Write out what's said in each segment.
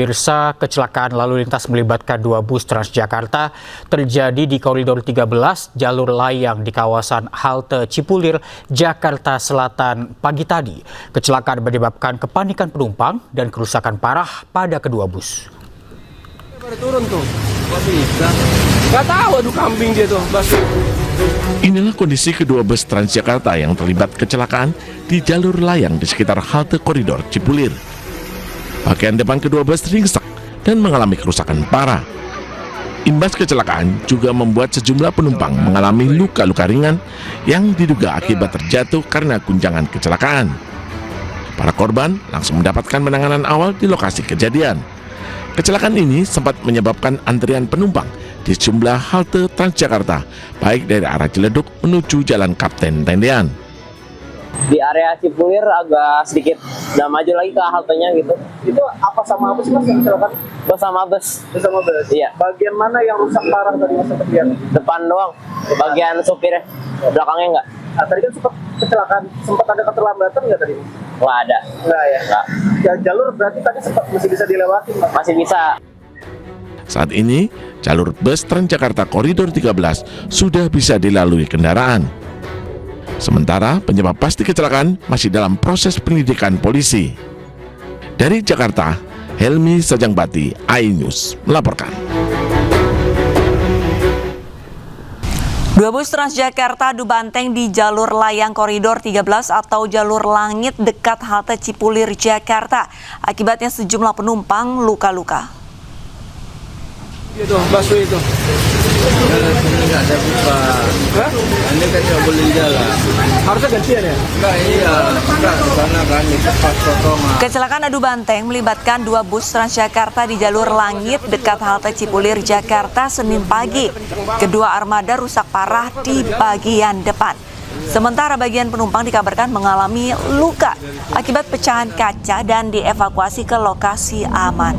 Pemirsa, kecelakaan lalu lintas melibatkan dua bus Transjakarta terjadi di koridor 13 jalur layang di kawasan halte Cipulir, Jakarta Selatan pagi tadi. Kecelakaan menyebabkan kepanikan penumpang dan kerusakan parah pada kedua bus. Baru turun tuh, kok bisa? Gak tahu, aduh kambing dia tuh, bas. Inilah kondisi kedua bus Transjakarta yang terlibat kecelakaan di jalur layang di sekitar halte koridor Cipulir. Bagian depan kedua bus ringsek dan mengalami kerusakan parah. Imbas kecelakaan juga membuat sejumlah penumpang mengalami luka-luka ringan yang diduga akibat terjatuh karena guncangan kecelakaan. Para korban langsung mendapatkan penanganan awal di lokasi kejadian. Kecelakaan ini sempat menyebabkan antrian penumpang di sejumlah halte Transjakarta, baik dari arah Ciledug menuju Jalan Kapten Tendean. Di area Cipulir agak sedikit udah maju lagi ke haltenya gitu. Itu apa sama bus mas yang kecelakaan? Bus sama bus. Bus sama bus? Iya. Bagian mana yang rusak parah tadi mas kejadian? Depan doang, bagian supirnya, belakangnya enggak. Nah, tadi kan sempat ada keterlambatan nggak tadi? Nggak ada. Nggak ya? Nggak. Ya, jalur berarti tadi masih bisa dilewati mas? Masih bisa. Saat ini, jalur bus Transjakarta Koridor 13 sudah bisa dilalui kendaraan. Sementara penyebab pasti kecelakaan masih dalam proses penyelidikan polisi. Dari Jakarta, Helmi Sajangbati, iNews melaporkan. Dua bus Transjakarta adu banteng di jalur layang koridor 13 atau jalur langit dekat halte Cipulir, Jakarta. Akibatnya sejumlah penumpang luka-luka. Itu, busway itu. Enggak saya buka. Hah? Ini kan nggak boleh jalan. Harusnya gantian ya? Enggak iya, enggak di sana kan itu pas potongan. Kecelakaan adu banteng melibatkan dua bus Transjakarta di jalur langit dekat halte Cipulir, Jakarta, Senin pagi. Kedua armada rusak parah di bagian depan. Sementara bagian penumpang dikabarkan mengalami luka akibat pecahan kaca dan dievakuasi ke lokasi aman.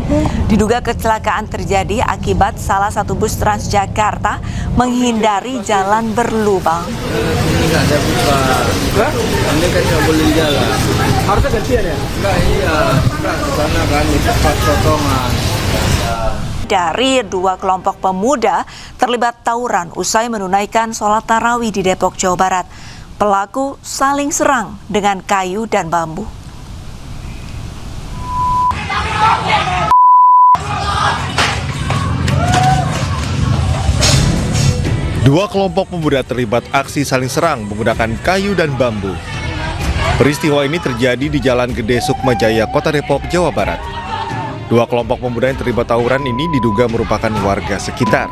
Diduga kecelakaan terjadi akibat salah satu bus Transjakarta menghindari jalan berlubang. Enggak saya buka. Hah? Ini kan nggak boleh jalan. Harusnya gantian ya? Enggak iya, enggak di sana kan itu pas potongan. Dari dua kelompok pemuda terlibat tawuran usai menunaikan sholat tarawih di Depok, Jawa Barat. Pelaku saling serang dengan kayu dan bambu. Dua kelompok pemuda terlibat aksi saling serang menggunakan kayu dan bambu. Peristiwa ini terjadi di Jalan Gede Sukmajaya, Kota Depok, Jawa Barat. Dua kelompok pemuda yang terlibat tawuran ini diduga merupakan warga sekitar.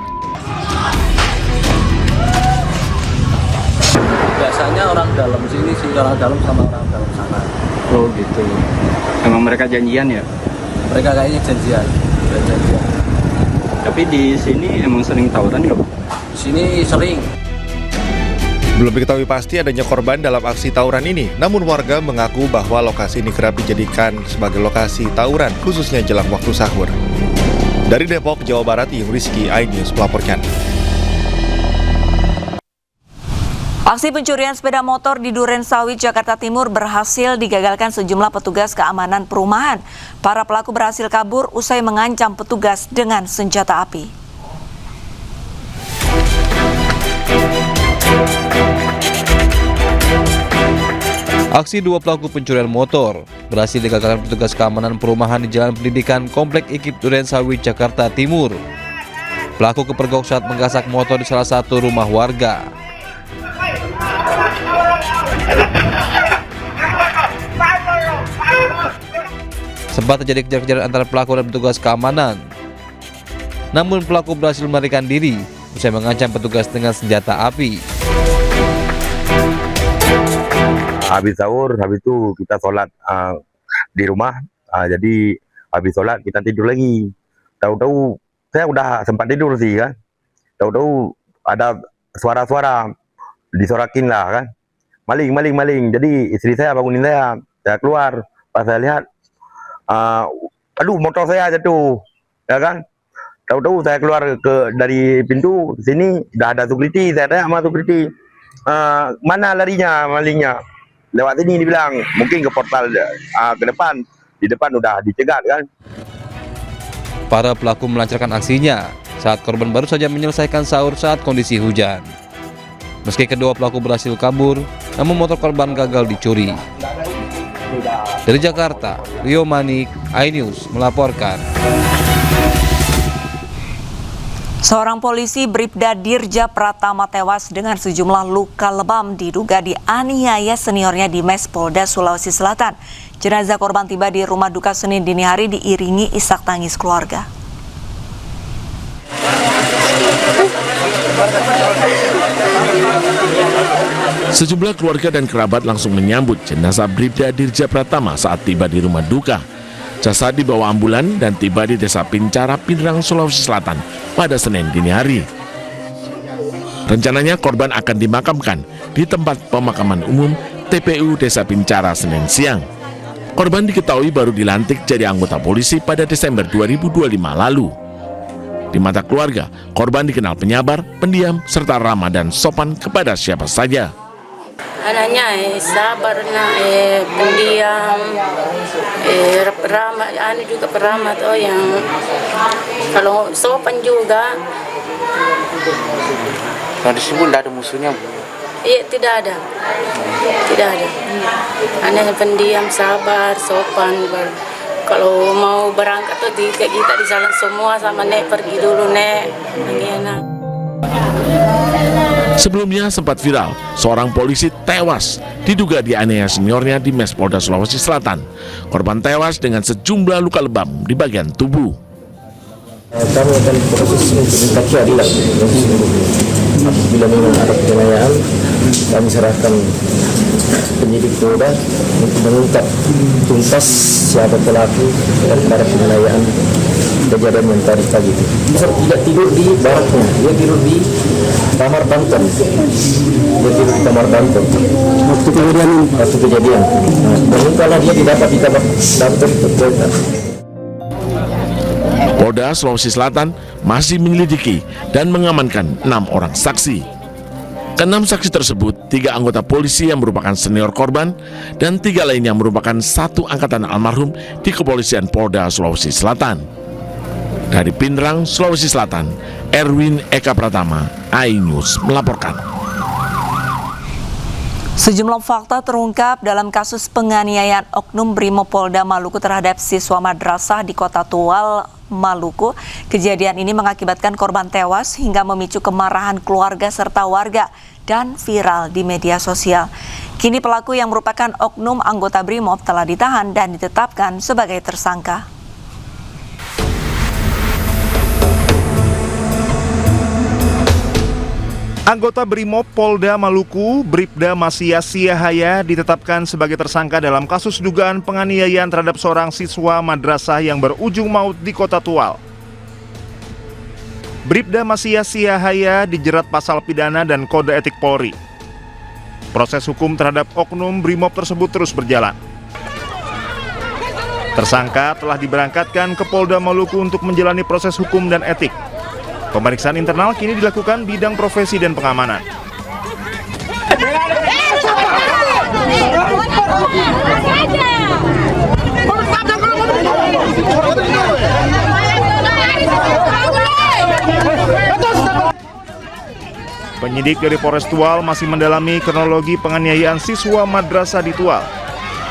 Biasanya orang dalam sini sih, orang dalam sama orang dalam sana. Oh gitu. Emang mereka janjian ya? Mereka kayaknya janjian. Tapi di sini emang sering tawuran nggak? Di sini sering. Belum diketahui pasti adanya korban dalam aksi tawuran ini, namun warga mengaku bahwa lokasi ini kerap dijadikan sebagai lokasi tawuran, khususnya jelang waktu sahur. Dari Depok, Jawa Barat, Rizky, iNews melaporkan. Aksi pencurian sepeda motor di Duren Sawit, Jakarta Timur berhasil digagalkan sejumlah petugas keamanan perumahan. Para pelaku berhasil kabur usai mengancam petugas dengan senjata api. Aksi dua pelaku pencurian motor berhasil digagalkan petugas keamanan perumahan di Jalan Pendidikan Komplek IKIP Duren Sawit, Jakarta Timur. Pelaku kepergok saat menggasak motor di salah satu rumah warga. Sempat terjadi kejar-kejaran antara pelaku dan petugas keamanan. Namun pelaku berhasil melarikan diri usai mengancam petugas dengan senjata api. Habis sahur, habis itu kita sholat di rumah, jadi habis sholat kita tidur lagi. Tahu-tahu saya udah sempat tidur sih kan. Tahu-tahu ada suara-suara disorakin lah kan. Maling. Jadi istri saya bangunin saya keluar. Pas saya lihat, aduh motor saya jatuh, ya kan. Tahu-tahu saya keluar dari pintu sini, udah ada security. Saya tanya sama security, mana larinya malingnya? Lewat sini dibilang, mungkin ke portal ke depan. Di depan udah dicegat kan. Para pelaku melancarkan aksinya saat korban baru saja menyelesaikan sahur saat kondisi hujan. Meski kedua pelaku berhasil kabur, namun motor korban gagal dicuri. Dari Jakarta, Rio Manik, iNews melaporkan. Seorang polisi Bribda Dirja Pratama tewas dengan sejumlah luka lebam diduga dianiaya seniornya di Mes Polda Sulawesi Selatan. Jenazah korban tiba di rumah duka Senin dini hari diiringi isak tangis keluarga. Sejumlah keluarga dan kerabat langsung menyambut jenazah Bribda Dirja Pratama saat tiba di rumah duka. Jasad dibawa ambulan dan tiba di Desa Pincara, Pindrang, Sulawesi Selatan pada Senin dini hari. Rencananya korban akan dimakamkan di tempat pemakaman umum TPU Desa Pincara Senin siang. Korban diketahui baru dilantik jadi anggota polisi pada Desember 2025 lalu. Di mata keluarga, korban dikenal penyabar, pendiam, serta ramah dan sopan kepada siapa saja. Anaknya sabar, pendiam, ramah, juga peramah tuh yang kalau sopan juga. Kalau di sini tidak ada musuhnya? Iya, tidak ada. Anaknya pendiam, sabar, sopan. Kalau mau berangkat tuh kita di jalan semua sama Nek, pergi dulu Nek. Enak. Sebelumnya sempat viral, seorang polisi tewas diduga dianiaya seniornya di Mes Polda Sulawesi Selatan. Korban tewas dengan sejumlah luka lebam di bagian tubuh. Kami akan proses untuk keadilan. Apabila memang ada penganiayaan, kami serahkan penyidik Polda untuk mengungkap tuntas siapa pelaku dan para penganiayaan kejadian yang tadi pagi. Dia tidak tidur di baraknya, dia tidur di kamar Banten. Waktu kejadian. Dan kalau dia didapat di kamar Banten Polda. Polda Sulawesi Selatan masih menyelidiki dan mengamankan 6 orang saksi. Ke-6 saksi tersebut, 3 anggota polisi yang merupakan senior korban dan 3 lainnya merupakan satu angkatan almarhum di Kepolisian Polda Sulawesi Selatan. Dari Pindrang, Sulawesi Selatan, Erwin Eka Pratama, iNews melaporkan. Sejumlah fakta terungkap dalam kasus penganiayaan oknum Brimopolda Maluku terhadap siswa madrasah di Kota Tual, Maluku. Kejadian ini mengakibatkan korban tewas hingga memicu kemarahan keluarga serta warga dan viral di media sosial. Kini pelaku yang merupakan oknum anggota Brimob telah ditahan dan ditetapkan sebagai tersangka. Anggota Brimob Polda Maluku, Bribda Masya Siahaya ditetapkan sebagai tersangka dalam kasus dugaan penganiayaan terhadap seorang siswa madrasah yang berujung maut di Kota Tual. Bribda Masya Siahaya dijerat pasal pidana dan kode etik Polri. Proses hukum terhadap oknum Brimob tersebut terus berjalan. Tersangka telah diberangkatkan ke Polda Maluku untuk menjalani proses hukum dan etik. Pemeriksaan internal kini dilakukan bidang profesi dan pengamanan. Penyidik dari Polres Tual masih mendalami kronologi penganiayaan siswa madrasah di Tual.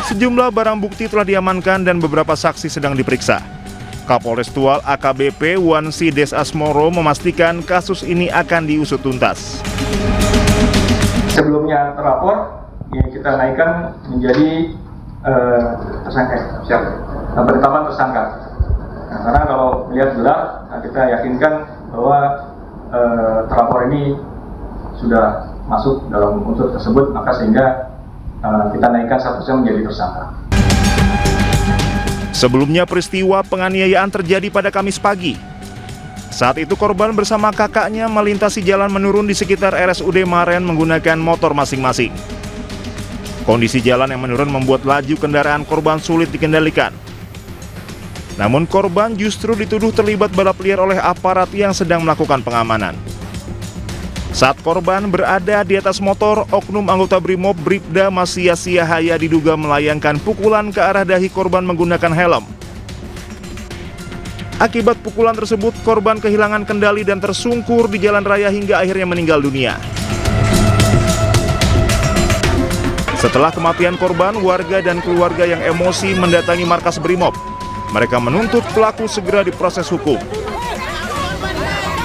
Sejumlah barang bukti telah diamankan dan beberapa saksi sedang diperiksa. Kapolres Tual AKBP Wansi Des Asmoro memastikan kasus ini akan diusut tuntas. Sebelumnya terlapor, ya kita naikkan menjadi tersangka, penetapan tersangka. Nah, karena kalau melihat gelar, kita yakinkan bahwa terlapor ini sudah masuk dalam unsur tersebut, maka sehingga kita naikkan statusnya menjadi tersangka. Sebelumnya peristiwa penganiayaan terjadi pada Kamis pagi. Saat itu korban bersama kakaknya melintasi jalan menurun di sekitar RSUD Maren menggunakan motor masing-masing. Kondisi jalan yang menurun membuat laju kendaraan korban sulit dikendalikan. Namun korban justru dituduh terlibat balap liar oleh aparat yang sedang melakukan pengamanan. Saat korban berada di atas motor, oknum anggota Brimob Bribda Masya Siahaya diduga melayangkan pukulan ke arah dahi korban menggunakan helm. Akibat pukulan tersebut, korban kehilangan kendali dan tersungkur di jalan raya hingga akhirnya meninggal dunia. Setelah kematian korban, warga dan keluarga yang emosi mendatangi markas Brimob. Mereka menuntut pelaku segera diproses hukum.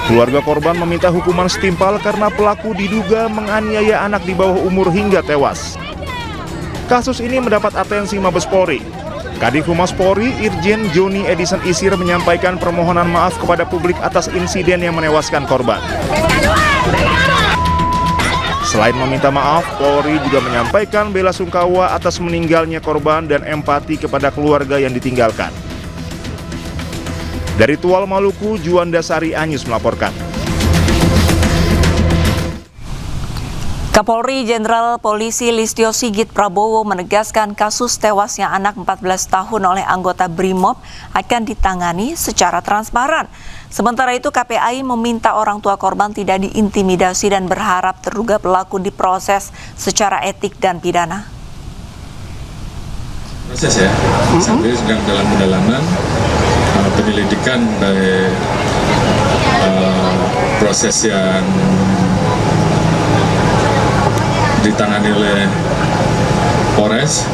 Keluarga korban meminta hukuman setimpal karena pelaku diduga menganiaya anak di bawah umur hingga tewas. Kasus ini mendapat atensi Mabes Polri. Kadif Humas Polri, Irjen Joni Edison Isir menyampaikan permohonan maaf kepada publik atas insiden yang menewaskan korban. Selain meminta maaf, Polri juga menyampaikan bela sungkawa atas meninggalnya korban dan empati kepada keluarga yang ditinggalkan. Dari Tual Maluku, Juanda Sari Anyus melaporkan. Kapolri Jenderal Polisi Listio Sigit Prabowo menegaskan kasus tewasnya anak 14 tahun oleh anggota Brimob akan ditangani secara transparan. Sementara itu KPAI meminta orang tua korban tidak diintimidasi dan berharap terduga pelaku diproses secara etik dan pidana. Proses ya, sampai sedang dalam pendalaman penyelidikan dari proses yang ditangani oleh Polres,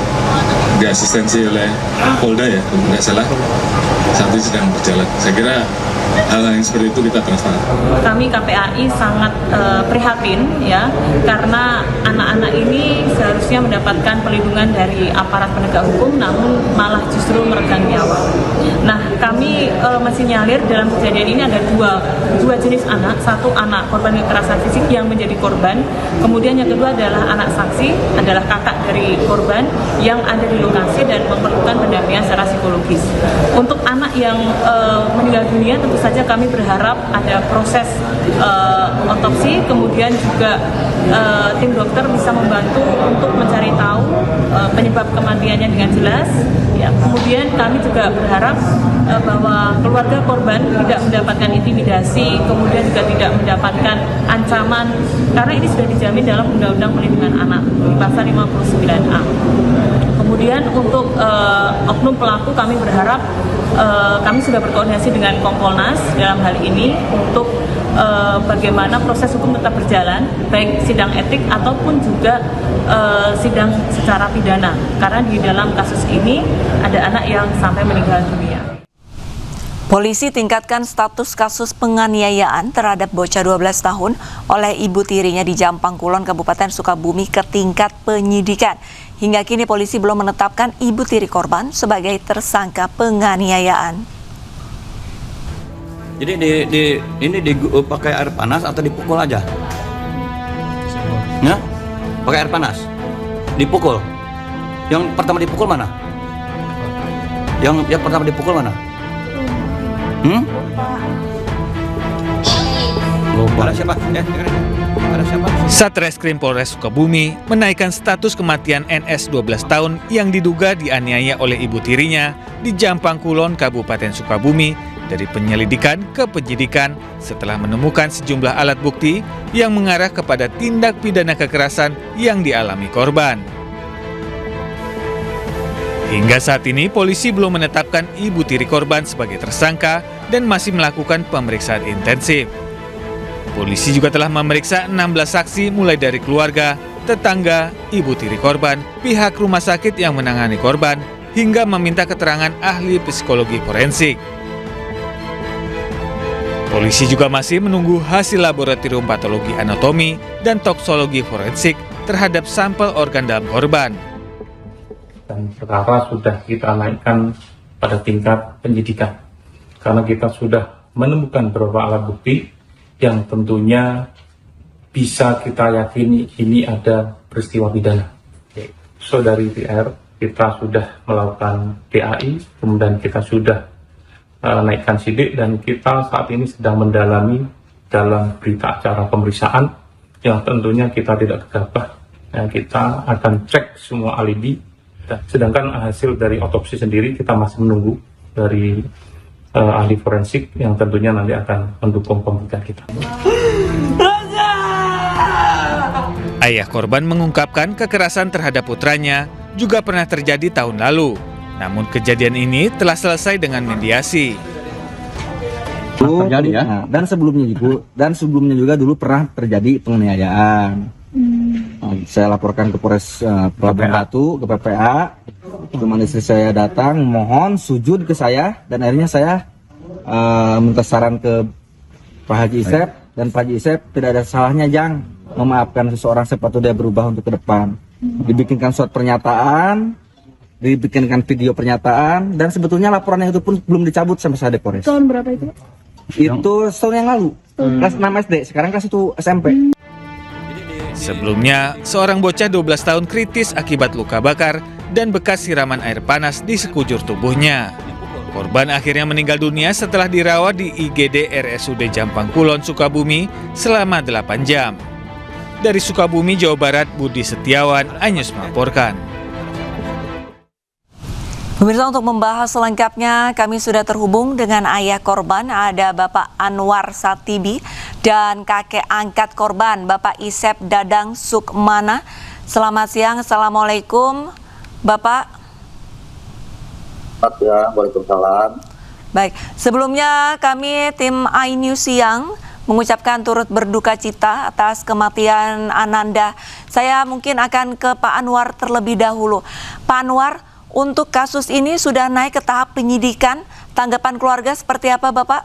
diasistensi oleh Polda ya, kalau tidak salah, saat ini sedang berjalan. Saya kira hal yang seperti itu kita transparan. Kami KPAI sangat prihatin ya, karena anak-anak ini seharusnya mendapatkan perlindungan dari aparat penegak hukum, namun malah justru meregang nyawa. Nah, kami masih nyalir dalam kejadian ini ada dua jenis anak. Satu anak korban kekerasan fisik yang menjadi korban, kemudian yang kedua adalah anak saksi, adalah kakak dari korban yang ada di lokasi dan memerlukan pendampingan secara psikologis. Untuk anak yang meninggal dunia tentu saja kami berharap ada proses otopsi, kemudian juga tim dokter bisa membantu untuk mencari tahu penyebab kematiannya dengan jelas. Ya, kemudian kami juga berharap bahwa keluarga korban tidak mendapatkan intimidasi, kemudian juga tidak mendapatkan ancaman, karena ini sudah dijamin dalam Undang-Undang Perlindungan Anak di pasal 59A. Kemudian untuk oknum pelaku kami berharap kami sudah berkoordinasi dengan Kompolnas dalam hal ini untuk bagaimana proses hukum tetap berjalan, baik sidang etik ataupun juga sidang secara pidana, karena di dalam kasus ini ada anak yang sampai meninggal dunia. Polisi tingkatkan status kasus penganiayaan terhadap bocah 12 tahun oleh ibu tirinya di Jampang Kulon, Kabupaten Sukabumi ke tingkat penyidikan. Hingga kini polisi belum menetapkan ibu tiri korban sebagai tersangka penganiayaan. Jadi ini pakai air panas atau dipukul aja? Ya? Pakai air panas? Dipukul? Yang pertama dipukul mana? Yang pertama dipukul mana? Lupa. Ada siapa? Ada siapa? Satreskrim Polres Sukabumi menaikkan status kematian NS 12 tahun yang diduga dianiaya oleh ibu tirinya di Jampang Kulon, Kabupaten Sukabumi dari penyelidikan ke penyidikan setelah menemukan sejumlah alat bukti yang mengarah kepada tindak pidana kekerasan yang dialami korban. Hingga saat ini, polisi belum menetapkan ibu tiri korban sebagai tersangka dan masih melakukan pemeriksaan intensif. Polisi juga telah memeriksa 16 saksi mulai dari keluarga, tetangga, ibu tiri korban, pihak rumah sakit yang menangani korban, hingga meminta keterangan ahli psikologi forensik. Polisi juga masih menunggu hasil laboratorium patologi anatomi dan toksologi forensik terhadap sampel organ dalam korban. Dan perkara sudah kita naikkan pada tingkat penyidikan karena kita sudah menemukan beberapa alat bukti yang tentunya bisa kita yakini ini ada peristiwa pidana. So dari PR kita sudah melakukan PAI, kemudian kita sudah naikkan sidik dan kita saat ini sedang mendalami dalam berita acara pemeriksaan yang tentunya kita tidak gegabah. Kita akan cek semua alibi. Sedangkan hasil dari otopsi sendiri kita masih menunggu dari ahli forensik yang tentunya nanti akan mendukung pembuktian kita. Ayah korban mengungkapkan kekerasan terhadap putranya juga pernah terjadi tahun lalu. Namun kejadian ini telah selesai dengan mediasi. terjadi ya. Nah, dan sebelumnya juga dulu pernah terjadi penganiayaan. Saya laporkan ke Polres Pelabuhan Batu, ke PPA. Teman istri saya datang mohon sujud ke saya dan akhirnya saya minta saran ke Pak Haji Isep, dan Pak Haji Isep tidak ada salahnya Jang memaafkan seseorang sepatu dia berubah untuk ke depan. Dibikinkan surat pernyataan, dibikinkan video pernyataan, dan sebetulnya laporannya itu pun belum dicabut sampai saat di Polres. Tahun berapa itu? Itu setahun yang lalu, kelas 6 SD, sekarang kelas 1 SMP. Sebelumnya, seorang bocah 12 tahun kritis akibat luka bakar dan bekas siraman air panas di sekujur tubuhnya. Korban akhirnya meninggal dunia setelah dirawat di IGD RSUD Jampang Kulon, Sukabumi selama 8 jam. Dari Sukabumi, Jawa Barat, Budi Setiawan, Anyus melaporkan. Pemirsa, untuk membahas selengkapnya kami sudah terhubung dengan ayah korban, ada Bapak Anwar Satibi, dan kakek angkat korban Bapak Isep Dadang Sukmana. Selamat siang, Assalamualaikum Bapak. Ya, waalaikumsalam. Baik, sebelumnya kami tim iNews Siang mengucapkan turut berduka cita atas kematian Ananda. Saya mungkin akan ke Pak Anwar terlebih dahulu. Pak Anwar, untuk kasus ini sudah naik ke tahap penyidikan, tanggapan keluarga seperti apa Bapak?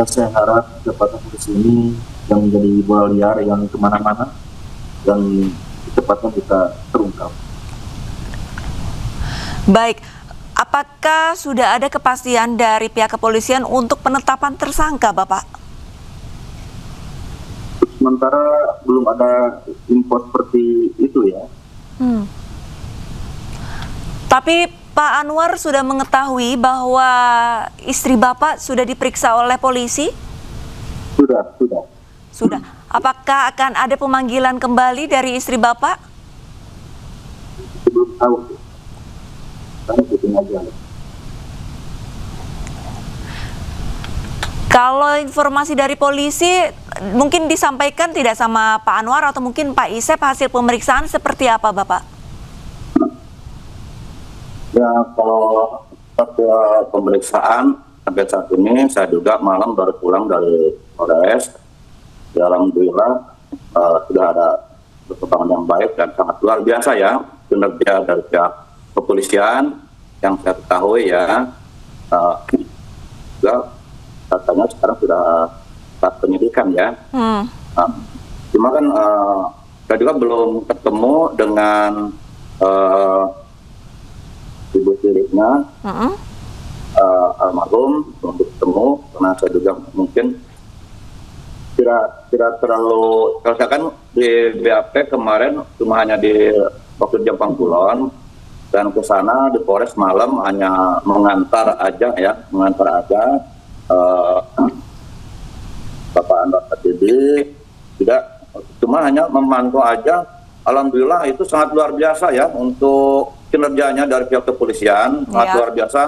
Saya harap kecepatan kasus ini yang menjadi bola liar yang kemana-mana dan kecepatan bisa terungkap. Baik, apakah sudah ada kepastian dari pihak kepolisian untuk penetapan tersangka Bapak? Sementara belum ada info seperti itu ya. Tapi Pak Anwar sudah mengetahui bahwa istri Bapak sudah diperiksa oleh polisi? Sudah. Apakah akan ada pemanggilan kembali dari istri Bapak? Belum tahu. Saya ikutin aja. Kalau informasi dari polisi mungkin disampaikan tidak sama Pak Anwar atau mungkin Pak Isep, hasil pemeriksaan seperti apa Bapak? Ya, kalau hasil pemeriksaan sampai saat ini saya juga malam baru pulang dari Polres. Ya, alhamdulillah sudah ada perkembangan yang baik dan sangat luar biasa ya kinerja dari pihak kepolisian yang saya ketahui ya. Juga katanya sekarang sudah tahap penyidikan ya. Cuma kan saya juga belum ketemu dengan ibu tirinya, almarhum, belum ketemu karena saya juga mungkin tidak terlalu, kalau saya kan di BAP kemarin cuma hanya di waktu Jampang Kulon dan ke sana di Polres malam hanya mengantar aja. Bapak Anwar Satibi tidak, cuma hanya memantau aja. Alhamdulillah itu sangat luar biasa ya untuk kinerjanya dari pihak kepolisian, sangat luar biasa.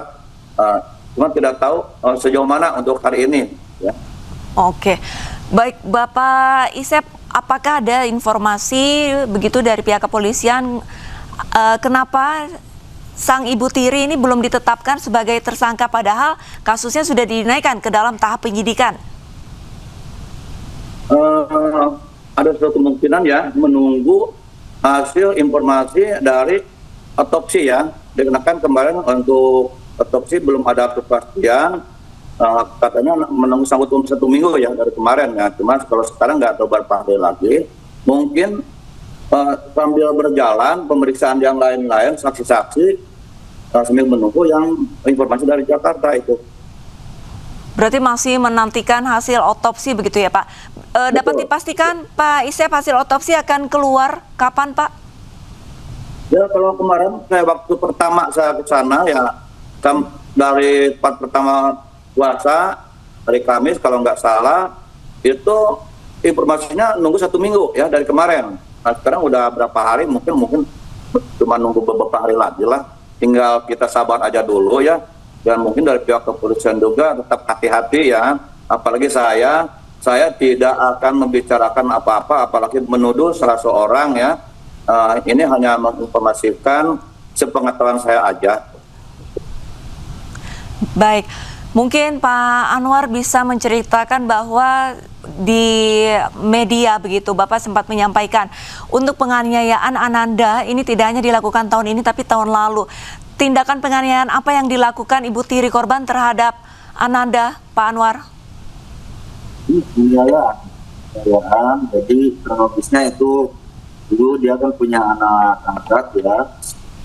Cuma tidak tahu sejauh mana untuk hari ini ya. Oke, baik Bapak Isep, apakah ada informasi begitu dari pihak kepolisian kenapa sang ibu tiri ini belum ditetapkan sebagai tersangka padahal kasusnya sudah dinaikkan ke dalam tahap penyidikan? Ada suatu kemungkinan ya menunggu hasil informasi dari otopsi ya. Dikarenakan kemarin untuk otopsi belum ada kepastian, katanya menunggu sampai 1 minggu ya dari kemarin ya. Cuma kalau sekarang nggak tahu berapa hari lagi, mungkin sambil berjalan pemeriksaan yang lain-lain, saksi-saksi sambil menunggu yang informasi dari Jakarta itu. Berarti masih menantikan hasil otopsi begitu ya Pak? Dapat dipastikan Pak Isep hasil otopsi akan keluar kapan Pak? Ya kalau kemarin saya waktu pertama saya ke sana ya dari part pertama puasa hari Kamis kalau nggak salah itu informasinya nunggu 1 minggu ya dari kemarin. Nah sekarang udah berapa hari, mungkin cuma nunggu beberapa hari lagi lah. Tinggal kita sabar aja dulu ya. Dan mungkin dari pihak kepolisian juga tetap hati-hati ya. Apalagi saya tidak akan membicarakan apa-apa, apalagi menuduh salah seorang ya. Ini hanya menginformasikan sepengetahuan saya aja. Baik, mungkin Pak Anwar bisa menceritakan bahwa di media begitu Bapak sempat menyampaikan untuk penganiayaan Ananda ini tidak hanya dilakukan tahun ini tapi tahun lalu. Tindakan penganiayaan apa yang dilakukan ibu tiri korban terhadap Ananda, Pak Anwar? Penganiayaan, jadi kronologisnya itu dulu dia kan punya anak angkat ya.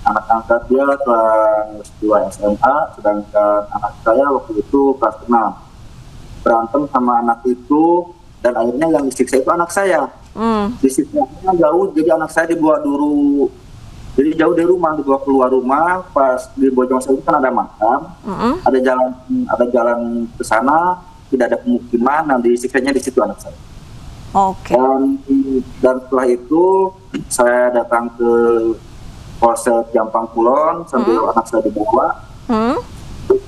Anak angkat dia kelas 2 SMA, sedangkan anak saya waktu itu kelas 6. Berantem sama anak itu, dan akhirnya yang disiksa itu anak saya. Disiksanya jauh, jadi anak saya dibawa dulu, jadi jauh dari rumah, dibawa keluar rumah. Pas di Bojong itu kan ada makam, ada jalan ke sana, tidak ada pemukiman, dan disiksanya di situ anak saya. Dan setelah itu saya datang ke Polsek Jampang Kulon sambil anak saya dibawa.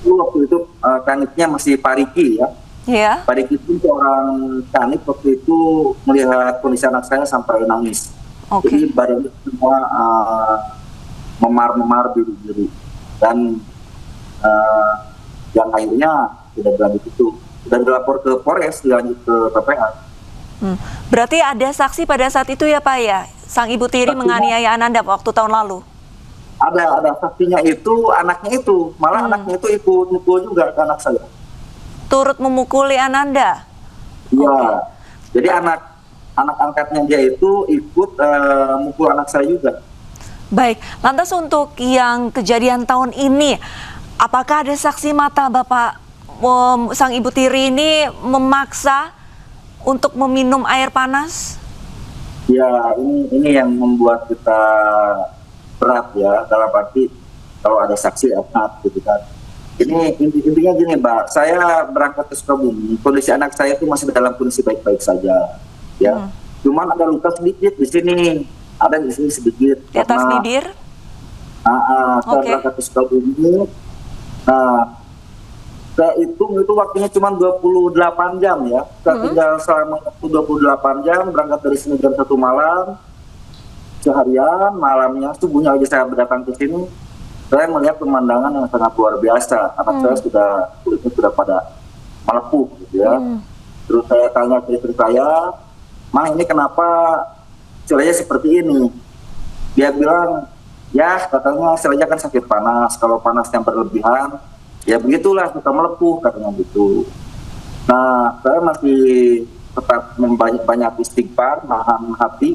Waktu itu kanitnya masih Pak Riki ya. Pak Riki itu seorang kanit waktu itu melihat kondisi anak saya sampai nangis. Jadi badannya semua memar-memar biru-biru. Dan yang akhirnya tidak berlanjut itu. Dan dilapor ke Polres, dilanjut ke PPA. Berarti ada saksi pada saat itu ya Pak ya? Sang ibu tiri menganiaya Ananda waktu tahun lalu? Ada saksinya itu, anaknya itu. Malah anaknya itu ikut mukul juga ke anak saya. Turut memukuli Ananda? Iya. Jadi anak angkatnya dia itu ikut mukul anak saya juga. Baik, lantas untuk yang kejadian tahun ini, apakah ada saksi mata Bapak sang ibu tiri ini memaksa untuk meminum air panas? Ya, ini yang membuat kita berat ya, dalam arti kalau ada saksi enak gitu kan. Ini intinya gini Mbak, saya berangkat ke Sukabumi, kondisi anak saya itu masih dalam kondisi baik-baik saja, ya. Cuman ada luka sedikit di sini, ada di sini sedikit. Di atas bibir? Saya berangkat ke Sukabumi, saya hitung itu waktunya cuma 28 jam ya. Saya tinggal selama 28 jam, berangkat dari sini jam 1 malam, seharian, malamnya, subuhnya aja saya datang ke sini, saya melihat pemandangan yang sangat luar biasa. Anak saya kulitnya sudah pada melepuh gitu ya. Terus saya tanya ke istri saya, "Ma, ini kenapa selanya seperti ini?" Dia bilang, "Ya katanya selanya kan sakit panas, kalau panas yang berlebihan, ya begitulah suka melepuh," katanya gitu. Nah, saya masih tetap banyak istighfar, nahan hati.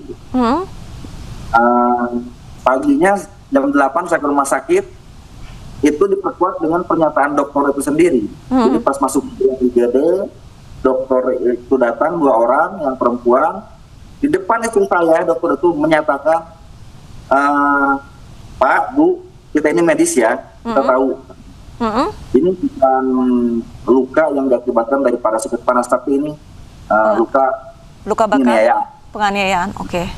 Paginya jam 8 saya ke rumah sakit, itu diperkuat dengan pernyataan dokter itu sendiri. Jadi pas masuk di IGD, dokter itu datang 2 orang yang perempuan. Di depan itu saya, dokter itu menyatakan, "Pak, Bu, kita ini medis ya, kita tahu. Ini bukan luka yang diakibatkan daripada sakit panas, tapi ini luka bakar, penganiayaan." Oke.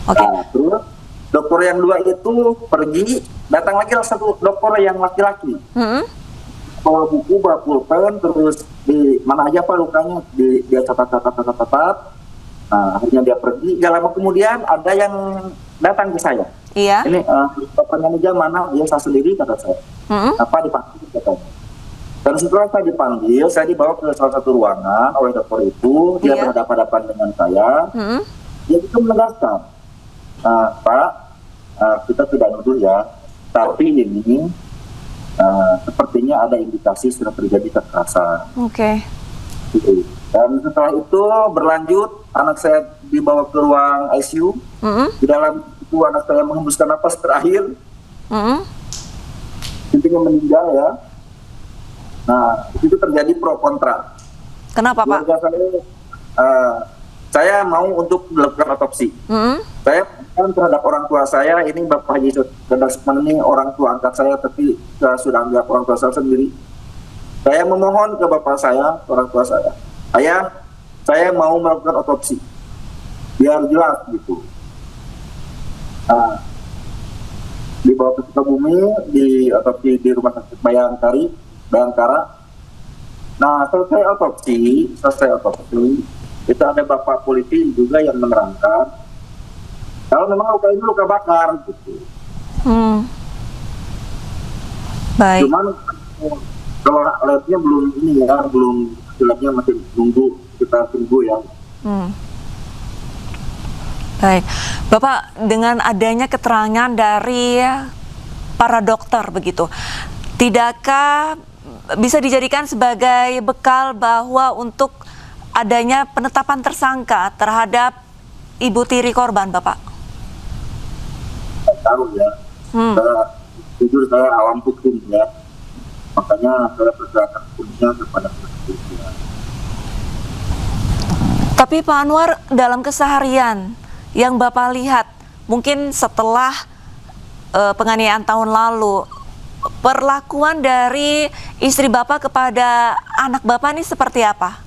Nah, terus dokter yang 2 itu pergi, datang lagi satu dokter yang laki-laki. Bawa buku, bawa pulpen, terus di mana aja Pak lukanya, dia catat. Nah, akhirnya dia pergi. Gak lama kemudian ada yang datang ke saya. Iya. Ini dokternya aja mana? Dia saya sendiri, kata saya. Apa dipanggil katanya. Dan setelah saya dipanggil, saya dibawa ke salah satu ruangan oleh dokter itu. Dia berhadapan-hadapan dengan saya. Dia itu menegaskan, "Pak, kita tidak nuduh ya, tapi ini sepertinya ada indikasi sudah terjadi kekerasan." Dan setelah itu berlanjut, anak saya dibawa ke ruang ICU. Di dalam itu anak saya menghembuskan napas terakhir. Intinya meninggal ya. Nah, itu terjadi pro kontra. Kenapa Pak? Saya mau untuk melakukan otopsi. Saya terhadap orang tua saya, ini Bapak Haji Sukman ini orang tua angkat saya, tapi saya sudah anggap orang tua saya sendiri. Saya memohon ke bapak saya, orang tua saya, "Ayah, saya mau melakukan otopsi, biar jelas gitu." Dibawa ke Sukabumi, di otopsi di Rumah Sakit Bayangkara. Nah, selesai otopsi, itu ada bapak polisi juga yang menerangkan kalau memang luka ini luka bakar gitu. Baik. Cuman Kalau labnya belum ini ya, belum labnya masih kita tunggu ya. Baik, Bapak, dengan adanya keterangan dari para dokter begitu, tidakkah bisa dijadikan sebagai bekal bahwa untuk adanya penetapan tersangka terhadap ibu tiri korban, Bapak? Saya tahu ya, jujur saya awam hukum ya, makanya saya percayakan hukumnya kepada kepolisian. Tapi Pak Anwar, dalam keseharian yang Bapak lihat, mungkin setelah penganiayaan tahun lalu, perlakuan dari istri Bapak kepada anak Bapak ini seperti apa?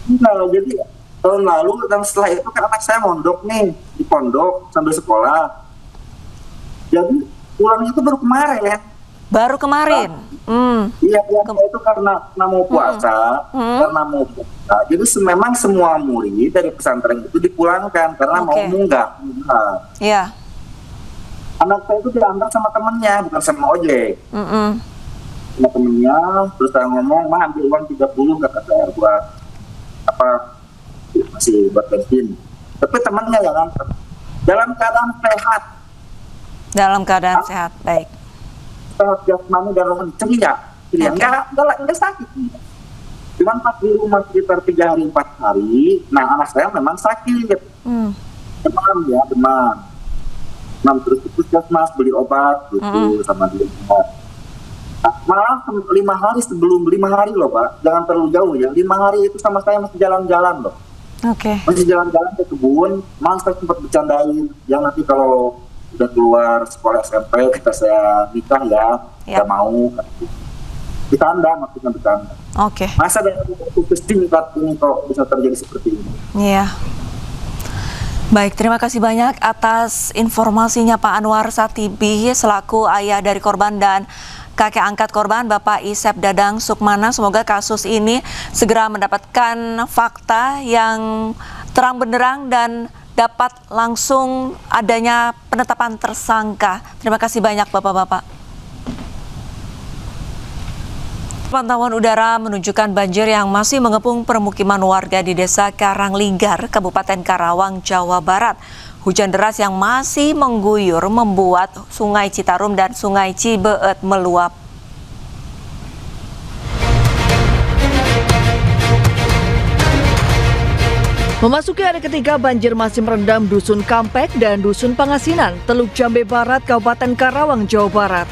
Nah, jadi tahun lalu dan setelah itu kan anak saya mondok nih, di pondok sambil sekolah. Jadi pulangnya itu baru kemarin. Baru kemarin? Iya, itu karena mau puasa, Jadi memang semua murid dari pesantren itu dipulangkan karena mau munggah. Iya. Anak saya itu diantar sama temennya, bukan sama ojek. Sama temennya, terus saya ngomong, "Ma, ambil uang 30," kata saya, buat apa, masih buat bensin. Tapi temannya yang antar. Dalam keadaan sehat. Dalam keadaan sehat, baik. Sehat jasmani dan rohani, ceria. Enggak sakit. Cuman pas di rumah sekitar 3 hari 4 hari, nah anak saya memang sakit. Demam. Terus puskesmas beli obat gitu sama dia. Nah, malah 5 hari sebelum 5 hari loh Pak, jangan terlalu jauh ya. 5 hari itu sama saya masih jalan-jalan loh. Masih jalan-jalan ke kebun, malah saya sempat bercandain, yang nanti kalau udah keluar sekolah SMP kita saya nikah ya, nggak mau. Bercanda, maksudnya bercanda. Masa dari tingkat ini kok bisa terjadi seperti ini? Iya. Baik, terima kasih banyak atas informasinya Pak Anwar Satibi selaku ayah dari korban dan kakek angkat korban Bapak Isep Dadang Sukmana. Semoga kasus ini segera mendapatkan fakta yang terang benderang dan dapat langsung adanya penetapan tersangka. Terima kasih banyak Bapak-Bapak. Pantauan udara menunjukkan banjir yang masih mengepung permukiman warga di Desa Karanglinggar, Kabupaten Karawang, Jawa Barat. Hujan deras yang masih mengguyur membuat Sungai Citarum dan Sungai Cibeet meluap. Memasuki hari ketiga, banjir masih merendam Dusun Kampek dan Dusun Pangasinan, Teluk Jambe Barat, Kabupaten Karawang, Jawa Barat.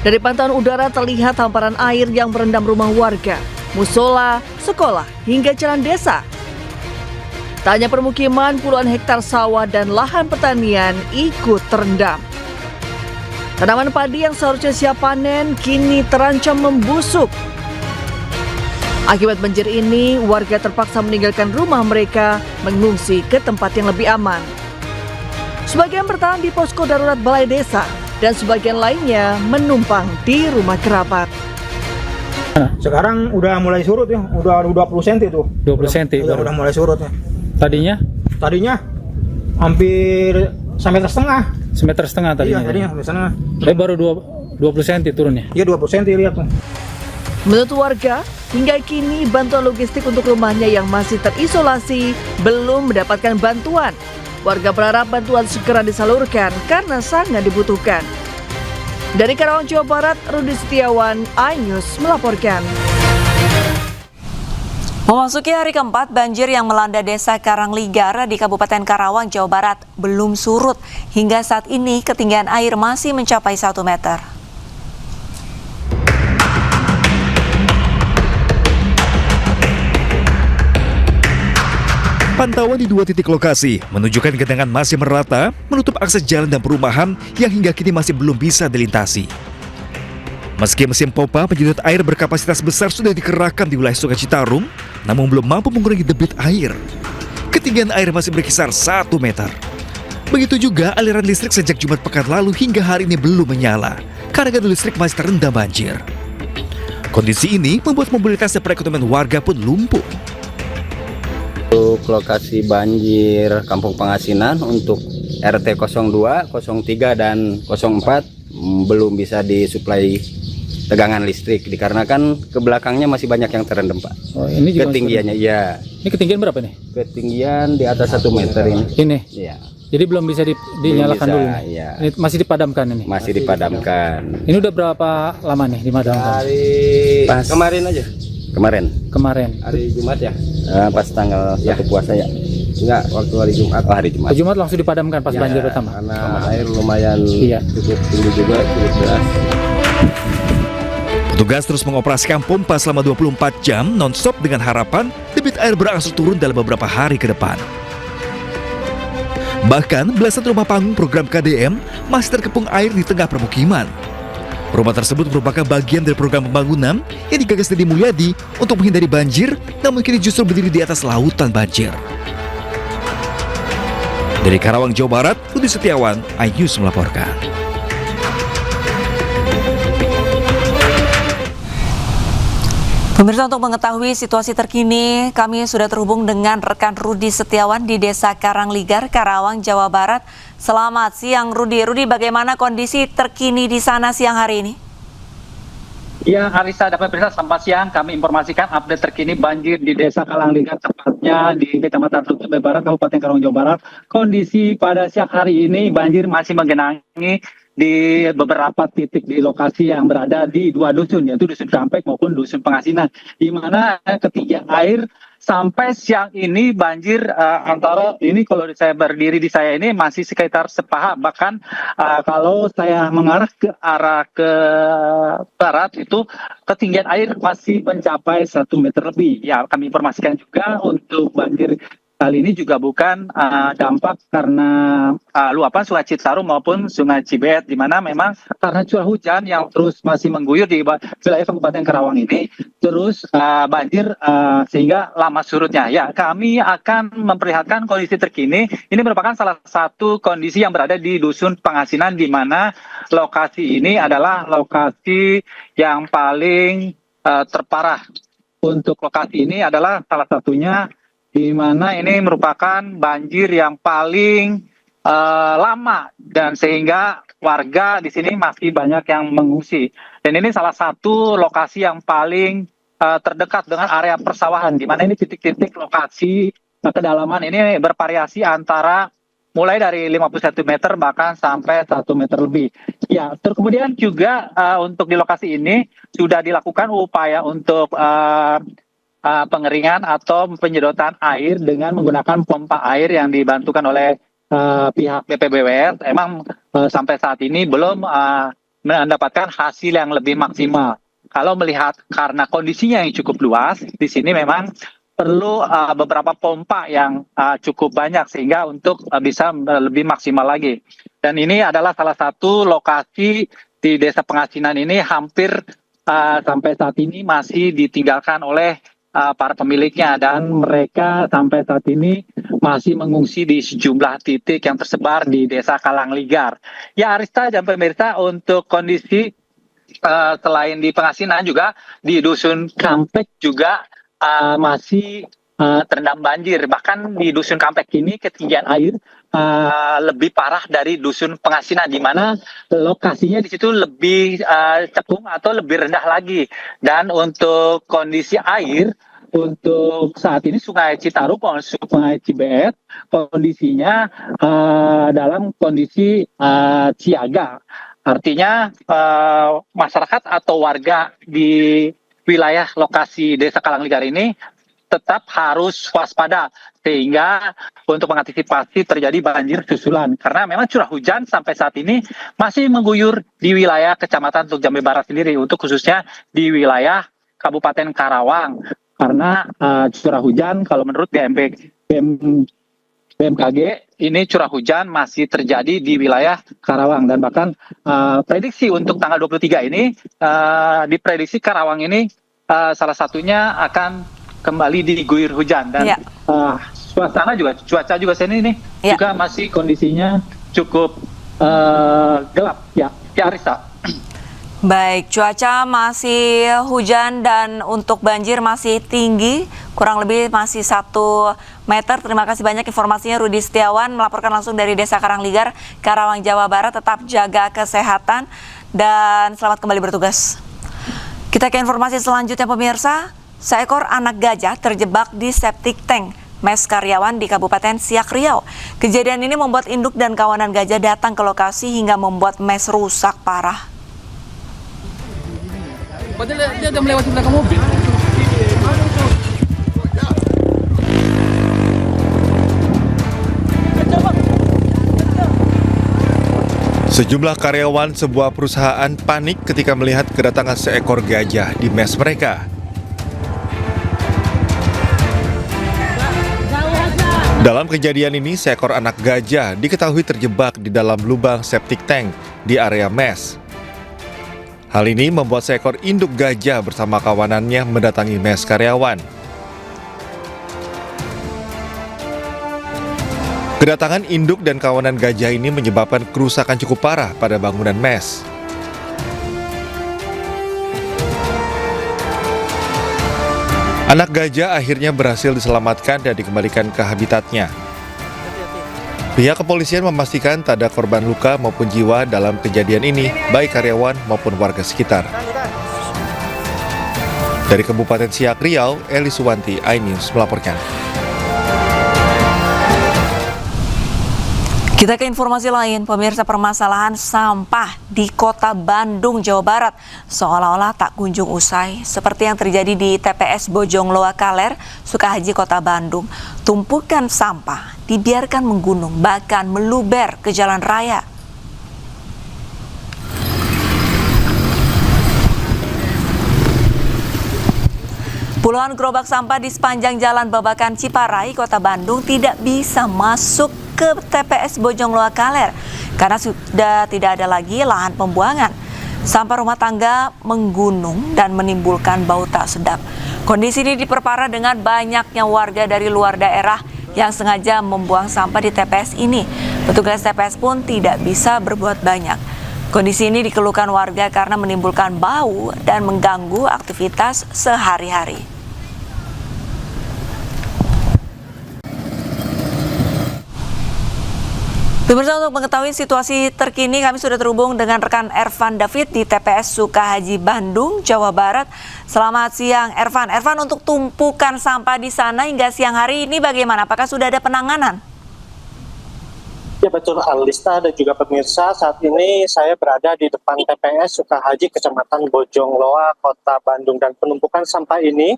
Dari pantauan udara terlihat hamparan air yang merendam rumah warga, musola, sekolah, hingga jalan desa. Tak hanya permukiman, puluhan hektar sawah dan lahan pertanian ikut terendam. Tanaman padi yang seharusnya siap panen kini terancam membusuk. Akibat banjir ini, warga terpaksa meninggalkan rumah mereka mengungsi ke tempat yang lebih aman. Sebagian bertahan di posko darurat balai desa dan sebagian lainnya menumpang di rumah kerabat. Sekarang udah mulai surut ya, udah 20 cm tuh. 20 cm udah mulai surut ya. Tadinya hampir 1,5 meter. 1,5 meter tadinya. Iya, tadinya 1,5 meter. Baru 20 cm turunnya. Iya, 20 cm lihat tuh. Menurut warga, hingga kini bantuan logistik untuk rumahnya yang masih terisolasi belum mendapatkan bantuan. Warga berharap bantuan segera disalurkan karena sangat dibutuhkan. Dari Karawang, Jawa Barat, Rudi Setiawan, iNews melaporkan. Memasuki hari keempat, banjir yang melanda Desa Karanglinggar di Kabupaten Karawang, Jawa Barat belum surut. Hingga saat ini ketinggian air masih mencapai 1 meter. Pantauan di 2 titik lokasi menunjukkan genangan masih merata menutup akses jalan dan perumahan yang hingga kini masih belum bisa dilintasi. Meski mesin pompa penyedot air berkapasitas besar sudah dikerahkan di wilayah Sungai Citarum, namun belum mampu mengurangi debit air. Ketinggian air masih berkisar 1 meter. Begitu juga aliran listrik sejak Jumat pekan lalu hingga hari ini belum menyala, karena gardu listrik masih terendam banjir. Kondisi ini membuat mobilitas dan perekonomian warga pun lumpuh. Untuk lokasi banjir Kampung Pangasinan untuk RT 02, 03, dan 04 belum bisa disuplai tegangan listrik dikarenakan ke belakangnya masih banyak yang terendam, Pak. Oh, ini juga ketinggiannya, iya. Ini ketinggian berapa nih? Ketinggian di atas 1 meter ini. Ini? Iya. Jadi belum bisa dinyalakan bisa, dulu? Iya. Ini masih dipadamkan ini? Masih dipadamkan. Ini udah berapa lama nih dimadamkan? Pas kemarin aja. Kemarin. Hari Jumat ya? Pas tanggal 1 puasa ya. Enggak, waktu hari Jumat. Oh, hari Jumat. Jumat langsung dipadamkan pas banjir pertama? Karena air lumayan cukup tinggi juga, cukup deras. Petugas terus mengoperasikan pompa selama 24 jam non-stop dengan harapan debit air berangsur turun dalam beberapa hari ke depan. Bahkan belasan rumah panggung program KDM masih terkepung air di tengah permukiman. Rumah tersebut merupakan bagian dari program pembangunan yang digagas Deddy Mulyadi untuk menghindari banjir, namun kini justru berdiri di atas lautan banjir. Dari Karawang, Jawa Barat, Rudi Setiawan, iNews melaporkan. Pemirsa, untuk mengetahui situasi terkini, kami sudah terhubung dengan rekan Rudi Setiawan di Desa Karangligar, Karawang, Jawa Barat. Selamat siang, Rudi. Rudi, bagaimana kondisi terkini di sana siang hari ini? Ya, Arisa, dapat pemirsa, selamat siang. Kami informasikan update terkini banjir di Desa Karangligar, tepatnya di Kecamatan Teluk Jambe Barat, Kabupaten Karawang, Jawa Barat. Kondisi pada siang hari ini banjir masih menggenangi di beberapa titik di lokasi yang berada di 2 dusun, yaitu Dusun Kampek maupun Dusun Pengasinan, di mana ketinggian air sampai siang ini banjir antara ini, kalau saya berdiri di saya ini masih sekitar sepaha, bahkan kalau saya mengarah ke arah ke barat itu ketinggian air masih mencapai 1 meter lebih. Ya, kami informasikan juga untuk banjir kali ini juga bukan dampak karena luapan Sungai Citarum maupun Sungai Cibeet, di mana memang karena curah hujan yang terus masih mengguyur di wilayah Kabupaten Karawang ini, terus banjir sehingga lama surutnya. Ya, kami akan memperlihatkan kondisi terkini. Ini merupakan salah satu kondisi yang berada di Dusun Pengasinan, di mana lokasi ini adalah lokasi yang paling terparah. Untuk lokasi ini adalah salah satunya di mana ini merupakan banjir yang paling lama, dan sehingga warga di sini masih banyak yang mengungsi. Dan ini salah satu lokasi yang paling terdekat dengan area persawahan, di mana ini titik-titik lokasi kedalaman ini bervariasi antara mulai dari 51 meter bahkan sampai 1 meter lebih. Ya, terus kemudian juga untuk di lokasi ini sudah dilakukan upaya untuk pengeringan atau penyedotan air dengan menggunakan pompa air yang dibantukan oleh pihak BPBWR. Emang sampai saat ini belum mendapatkan hasil yang lebih maksimal. Kalau melihat karena kondisinya yang cukup luas, di sini memang perlu beberapa pompa yang cukup banyak sehingga untuk bisa lebih maksimal lagi. Dan ini adalah salah satu lokasi di Desa Pengasinan ini hampir sampai saat ini masih ditinggalkan oleh para pemiliknya, dan mereka sampai saat ini masih mengungsi di sejumlah titik yang tersebar di Desa Karangligar. Ya, Arista dan pemirsa, untuk kondisi selain di Pengasinan juga di Dusun Kampek juga masih terendam banjir. Bahkan di Dusun Kampek ini ketinggian air lebih parah dari Dusun Pengasinan, di mana lokasinya di situ lebih cekung atau lebih rendah lagi. Dan untuk kondisi air untuk saat ini Sungai Citarum, Sungai Cibeet kondisinya dalam kondisi siaga. Artinya masyarakat atau warga di wilayah lokasi Desa Karangligar ini tetap harus waspada, sehingga untuk mengantisipasi terjadi banjir susulan. Karena memang curah hujan sampai saat ini masih mengguyur di wilayah Kecamatan Teluk Jambe Barat sendiri, untuk khususnya di wilayah Kabupaten Karawang. Karena curah hujan kalau menurut BMKG ini curah hujan masih terjadi di wilayah Karawang, dan bahkan prediksi untuk tanggal 23 ini diprediksi Karawang ini salah satunya akan kembali diguyur hujan, dan suasana juga, cuaca juga sini ini juga masih kondisinya cukup gelap ya, Arisa. Baik, cuaca masih hujan dan untuk banjir masih tinggi, kurang lebih masih 1 meter. Terima kasih banyak informasinya, Rudi Setiawan melaporkan langsung dari Desa Karangligar, Karawang, Jawa Barat. Tetap jaga kesehatan dan selamat kembali bertugas. Kita ke informasi selanjutnya pemirsa. Seekor anak gajah terjebak di septic tank mes karyawan di Kabupaten Siak Riau. Kejadian ini membuat induk dan kawanan gajah datang ke lokasi hingga membuat mes rusak parah. Dia udah melewati belakang mobil. Sejumlah karyawan sebuah perusahaan panik ketika melihat kedatangan seekor gajah di mes mereka. Dalam kejadian ini, seekor anak gajah diketahui terjebak di dalam lubang septic tank di area mes. Hal ini membuat seekor induk gajah bersama kawanannya mendatangi mes karyawan. Kedatangan induk dan kawanan gajah ini menyebabkan kerusakan cukup parah pada bangunan mes. Anak gajah akhirnya berhasil diselamatkan dan dikembalikan ke habitatnya. Pihak kepolisian memastikan tak ada korban luka maupun jiwa dalam kejadian ini, baik karyawan maupun warga sekitar. Dari Kabupaten Siak Riau, Eli Suwanti, iNews melaporkan. Kita ke informasi lain, pemirsa. Permasalahan sampah di Kota Bandung, Jawa Barat seolah-olah tak kunjung usai. Seperti yang terjadi di TPS Bojongloa Kaler, Sukahaji, Kota Bandung. Tumpukan sampah dibiarkan menggunung, bahkan meluber ke jalan raya. Puluhan gerobak sampah di sepanjang Jalan Babakan Ciparai, Kota Bandung tidak bisa masuk ke TPS Bojongloa Kaler karena sudah tidak ada lagi lahan pembuangan. Sampah rumah tangga menggunung dan menimbulkan bau tak sedap. Kondisi ini diperparah dengan banyaknya warga dari luar daerah yang sengaja membuang sampah di TPS ini. Petugas TPS pun tidak bisa berbuat banyak. Kondisi ini dikeluhkan warga karena menimbulkan bau dan mengganggu aktivitas sehari-hari. Pemirsa, untuk mengetahui situasi terkini, kami sudah terhubung dengan rekan Ervan David di TPS Sukahaji, Bandung, Jawa Barat. Selamat siang, Ervan. Ervan, untuk tumpukan sampah di sana hingga siang hari ini bagaimana? Apakah sudah ada penanganan? Ya betul, Alista dan juga pemirsa, saat ini saya berada di depan TPS Sukahaji, Kecamatan Bojongloa, Kota Bandung, dan penumpukan sampah ini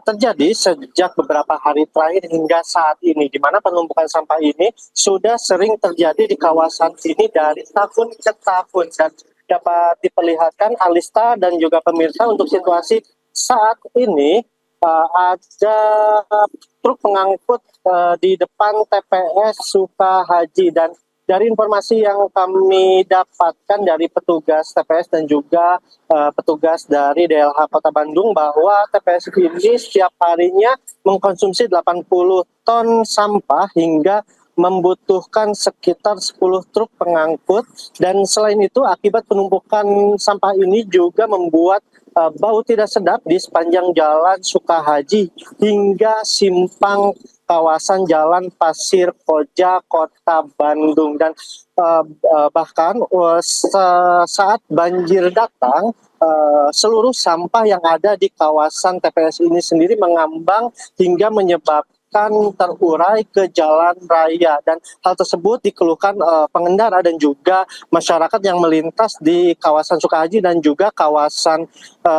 terjadi sejak beberapa hari terakhir hingga saat ini, di mana penumpukan sampah ini sudah sering terjadi di kawasan ini dari tahun ke tahun, dan dapat diperlihatkan Alista dan juga pemirsa untuk situasi saat ini. Ada truk pengangkut di depan TPS Sukahaji, dan dari informasi yang kami dapatkan dari petugas TPS dan juga petugas dari DLH Kota Bandung bahwa TPS ini setiap harinya mengkonsumsi 80 ton sampah hingga membutuhkan sekitar 10 truk pengangkut, dan selain itu akibat penumpukan sampah ini juga membuat bau tidak sedap di sepanjang Jalan Sukahaji hingga simpang kawasan Jalan Pasir Koja, Kota Bandung. Dan bahkan saat banjir datang, seluruh sampah yang ada di kawasan TPS ini sendiri mengambang hingga menyebabkan terurai ke jalan raya, dan hal tersebut dikeluhkan pengendara dan juga masyarakat yang melintas di kawasan Sukahaji dan juga kawasan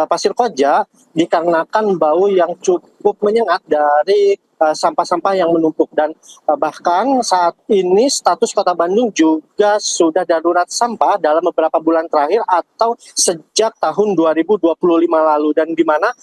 Pasir Koja dikarenakan bau yang cukup menyengat dari sampah-sampah yang menumpuk. Dan bahkan saat ini status Kota Bandung juga sudah darurat sampah dalam beberapa bulan terakhir atau sejak tahun 2025 lalu, dan di mana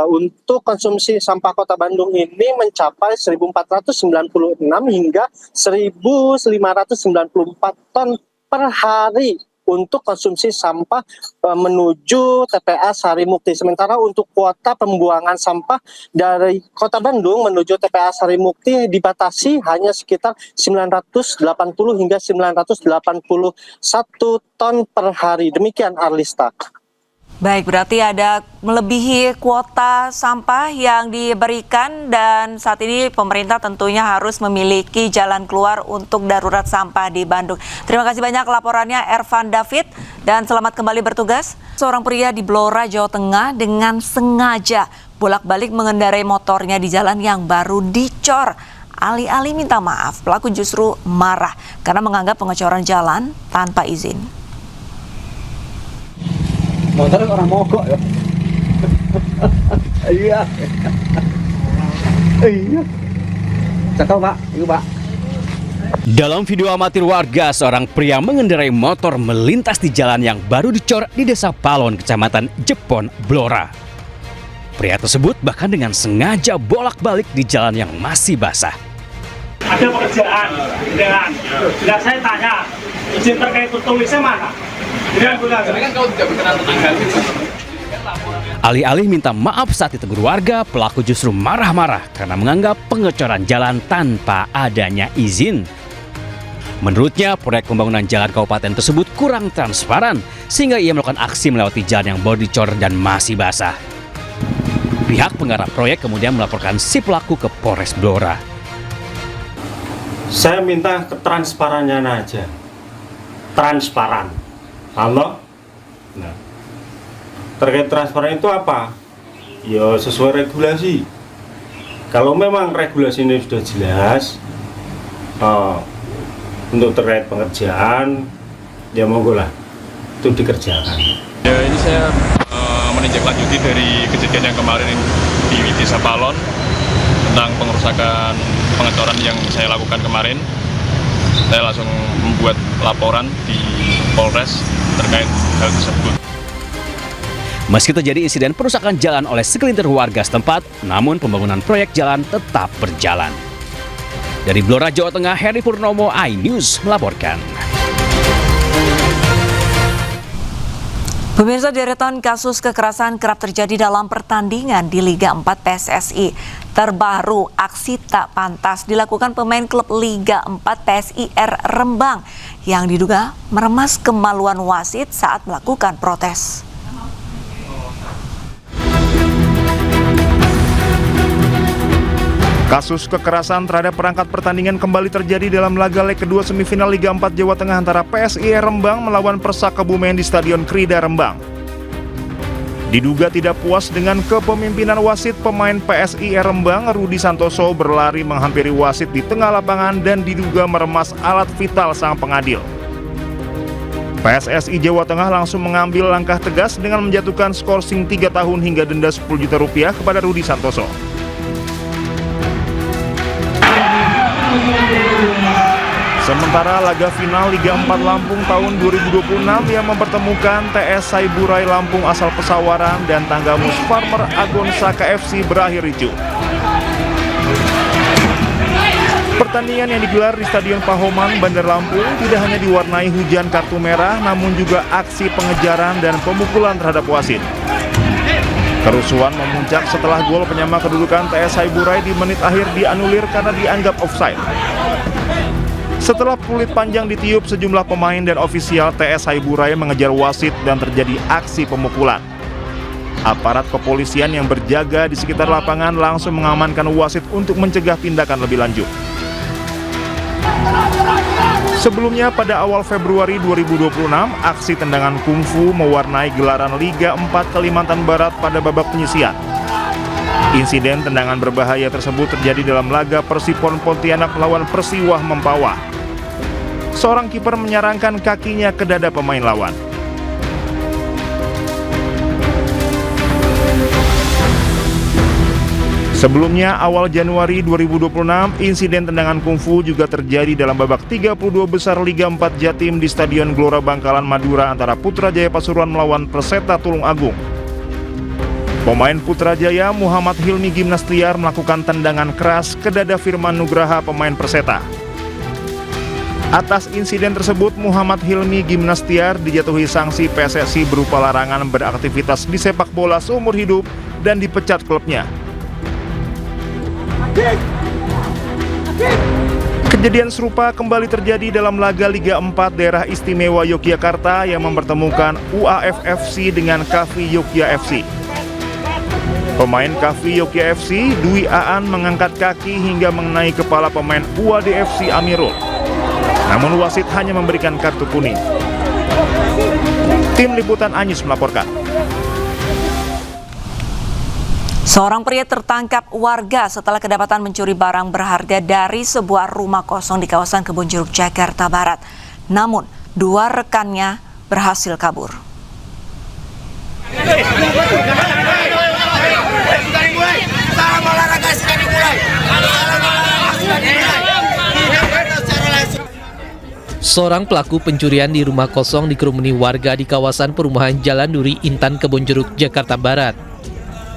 untuk konsumsi sampah Kota Bandung ini mencapai 1.496 hingga 1.594 ton per hari untuk konsumsi sampah menuju TPA Sarimukti. Sementara untuk kuota pembuangan sampah dari Kota Bandung menuju TPA Sarimukti dibatasi hanya sekitar 980 hingga 981 ton per hari. Demikian, Arlista. Baik, berarti ada melebihi kuota sampah yang diberikan dan saat ini pemerintah tentunya harus memiliki jalan keluar untuk darurat sampah di Bandung. Terima kasih banyak laporannya Ervan David dan selamat kembali bertugas. Seorang pria di Blora, Jawa Tengah dengan sengaja bolak-balik mengendarai motornya di jalan yang baru dicor. Alih-alih minta maaf, pelaku justru marah karena menganggap pengecoran jalan tanpa izin. Motornya orang mogok ya. Iya. Iya. Cakap Pak, itu Pak. Dalam video amatir warga, seorang pria mengendarai motor melintas di jalan yang baru dicor di Desa Palon, Kecamatan Jepon, Blora. Pria tersebut bahkan dengan sengaja bolak-balik di jalan yang masih basah. Ada pekerjaan dengan, bila saya tanya, izin terkait tertulisnya mana? Alih-alih minta maaf saat ditegur warga, pelaku justru marah-marah karena menganggap pengecoran jalan tanpa adanya izin. Menurutnya, proyek pembangunan jalan kabupaten tersebut kurang transparan sehingga ia melakukan aksi melewati jalan yang baru dicor dan masih basah. Pihak penggarap proyek kemudian melaporkan si pelaku ke Polres Blora. Saya minta ketransparannya aja. Transparan. Halo? Nah, terkait transparan itu apa? Ya sesuai regulasi. Kalau memang regulasi ini sudah jelas, untuk terkait pengerjaan, ya monggo lah, itu dikerjakan. Ya ini saya menindaklanjuti dari kejadian yang kemarin di Desa Palon tentang pengerusakan pengecoran yang saya lakukan kemarin. Saya langsung membuat laporan di Polres terkait hal tersebut. Meski terjadi insiden perusakan jalan oleh segelintir warga setempat, namun pembangunan proyek jalan tetap berjalan. Dari Blora, Jawa Tengah, Heri Purnomo, iNews melaporkan. Pemirsa, deretan kasus kekerasan kerap terjadi dalam pertandingan di Liga 4 PSSI. Terbaru, aksi tak pantas dilakukan pemain klub Liga 4 PSIR Rembang yang diduga meremas kemaluan wasit saat melakukan protes. Kasus kekerasan terhadap perangkat pertandingan kembali terjadi dalam laga leg kedua semifinal Liga 4 Jawa Tengah antara PSIR Rembang melawan Persa Kebumen di Stadion Krida Rembang. Diduga tidak puas dengan kepemimpinan wasit, pemain PSIR Rembang Rudi Santoso berlari menghampiri wasit di tengah lapangan dan diduga meremas alat vital sang pengadil. PSSI Jawa Tengah langsung mengambil langkah tegas dengan menjatuhkan skorsing 3 tahun hingga denda 10 juta rupiah kepada Rudi Santoso. Sementara laga final Liga 4 Lampung tahun 2026 yang mempertemukan TS Saiburai Lampung asal Pesawaran dan Tanggamus Farmer Agonsa KFC berakhir ricuh. Pertandingan yang digelar di Stadion Pahoman, Bandar Lampung tidak hanya diwarnai hujan kartu merah, namun juga aksi pengejaran dan pemukulan terhadap wasit. Kerusuhan memuncak setelah gol penyama kedudukan TS Saiburai di menit akhir dianulir karena dianggap offside. Setelah peluit panjang ditiup, sejumlah pemain dan ofisial TS Saiburai mengejar wasit dan terjadi aksi pemukulan. Aparat kepolisian yang berjaga di sekitar lapangan langsung mengamankan wasit untuk mencegah tindakan lebih lanjut. Sebelumnya pada awal Februari 2026, aksi tendangan kungfu mewarnai gelaran Liga 4 Kalimantan Barat pada babak penyisian. Insiden tendangan berbahaya tersebut terjadi dalam laga Persipon Pontianak melawan Persiwah Mempawah. Seorang kiper menyerangkan kakinya ke dada pemain lawan. Sebelumnya, awal Januari 2026, insiden tendangan kungfu juga terjadi dalam babak 32 besar Liga 4 Jatim di Stadion Gelora Bangkalan, Madura antara Putrajaya Pasuruan melawan Perseta Tulung Agung. Pemain Putrajaya Muhammad Hilmi Gimnastiar melakukan tendangan keras ke dada Firman Nugraha pemain Perseta. Atas insiden tersebut, Muhammad Hilmi Gimnastiar dijatuhi sanksi PSSI berupa larangan beraktivitas di sepak bola seumur hidup dan dipecat klubnya. Kejadian serupa kembali terjadi dalam laga Liga 4 Daerah Istimewa Yogyakarta yang mempertemukan UAF FC dengan KAFI Yogya FC. Pemain KAFI Yogya FC, Dwi Aan, mengangkat kaki hingga mengenai kepala pemain UAD FC Amirul. Namun wasit hanya memberikan kartu kuning. Tim Liputan Anyus melaporkan. Seorang pria tertangkap warga setelah kedapatan mencuri barang berharga dari sebuah rumah kosong di kawasan Kebonjeruk, Jakarta Barat. Namun, 2 rekannya berhasil kabur. Seorang pelaku pencurian di rumah kosong dikerumuni warga di kawasan perumahan Jalan Duri Intan, Kebonjeruk, Jakarta Barat.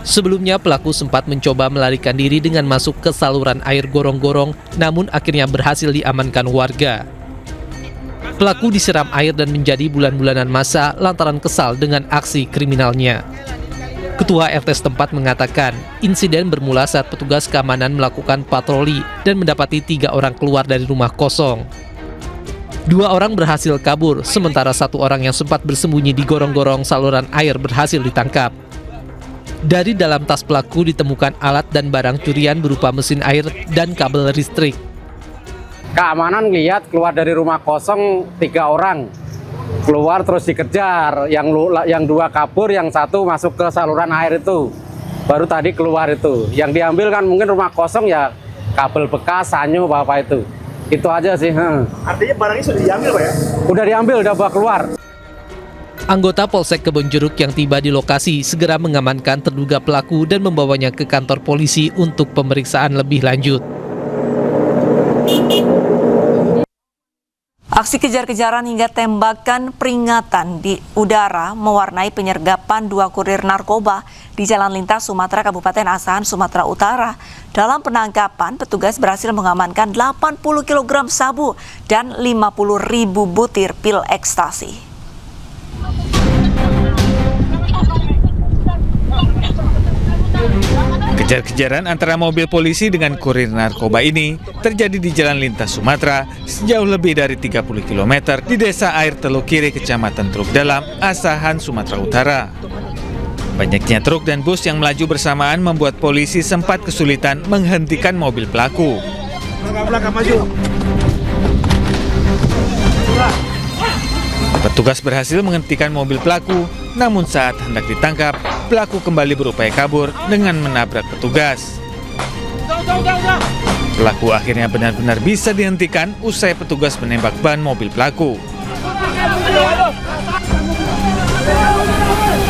Sebelumnya pelaku sempat mencoba melarikan diri dengan masuk ke saluran air gorong-gorong, namun akhirnya berhasil diamankan warga. Pelaku disiram air dan menjadi bulan-bulanan masa lantaran kesal dengan aksi kriminalnya. Ketua RT setempat mengatakan, insiden bermula saat petugas keamanan melakukan patroli dan mendapati 3 orang keluar dari rumah kosong. 2 orang berhasil kabur, sementara 1 orang yang sempat bersembunyi di gorong-gorong saluran air berhasil ditangkap. Dari dalam tas pelaku ditemukan alat dan barang curian berupa mesin air dan kabel listrik. Keamanan lihat keluar dari rumah kosong 3 orang. Keluar terus dikejar, yang 2 kabur, yang 1 masuk ke saluran air itu. Baru tadi keluar itu. Yang diambil kan mungkin rumah kosong ya kabel bekas, sanyo, apa itu. Itu aja sih. Artinya barangnya sudah diambil, Pak ya? Udah diambil, udah bawa keluar. Anggota Polsek Kebonjeruk yang tiba di lokasi segera mengamankan terduga pelaku dan membawanya ke kantor polisi untuk pemeriksaan lebih lanjut. Aksi kejar-kejaran hingga tembakan peringatan di udara mewarnai penyergapan 2 kurir narkoba di Jalan Lintas Sumatera Kabupaten Asahan, Sumatera Utara. Dalam penangkapan, petugas berhasil mengamankan 80 kg sabu dan 50.000 butir pil ekstasi. Kejar-kejaran antara mobil polisi dengan kurir narkoba ini terjadi di Jalan Lintas Sumatera sejauh lebih dari 30 km di Desa Air Teluk Kiri, Kecamatan Truk Dalam, Asahan, Sumatera Utara. Banyaknya truk dan bus yang melaju bersamaan membuat polisi sempat kesulitan menghentikan mobil pelaku. Belakang maju. Petugas berhasil menghentikan mobil pelaku, namun saat hendak ditangkap, pelaku kembali berupaya kabur dengan menabrak petugas. Pelaku akhirnya benar-benar bisa dihentikan usai petugas menembak ban mobil pelaku.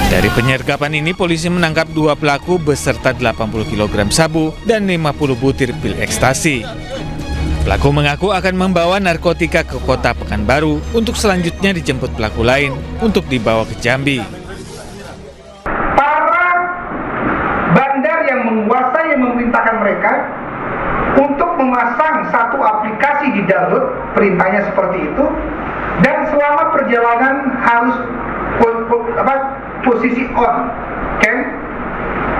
Dari penyergapan ini, polisi menangkap 2 pelaku beserta 80 kg sabu dan 50 butir pil ekstasi. Pelaku mengaku akan membawa narkotika ke kota Pekanbaru untuk selanjutnya dijemput pelaku lain untuk dibawa ke Jambi. Para bandar yang menguasai yang memerintahkan mereka untuk memasang satu aplikasi di download, perintahnya seperti itu, dan selama perjalanan harus posisi on,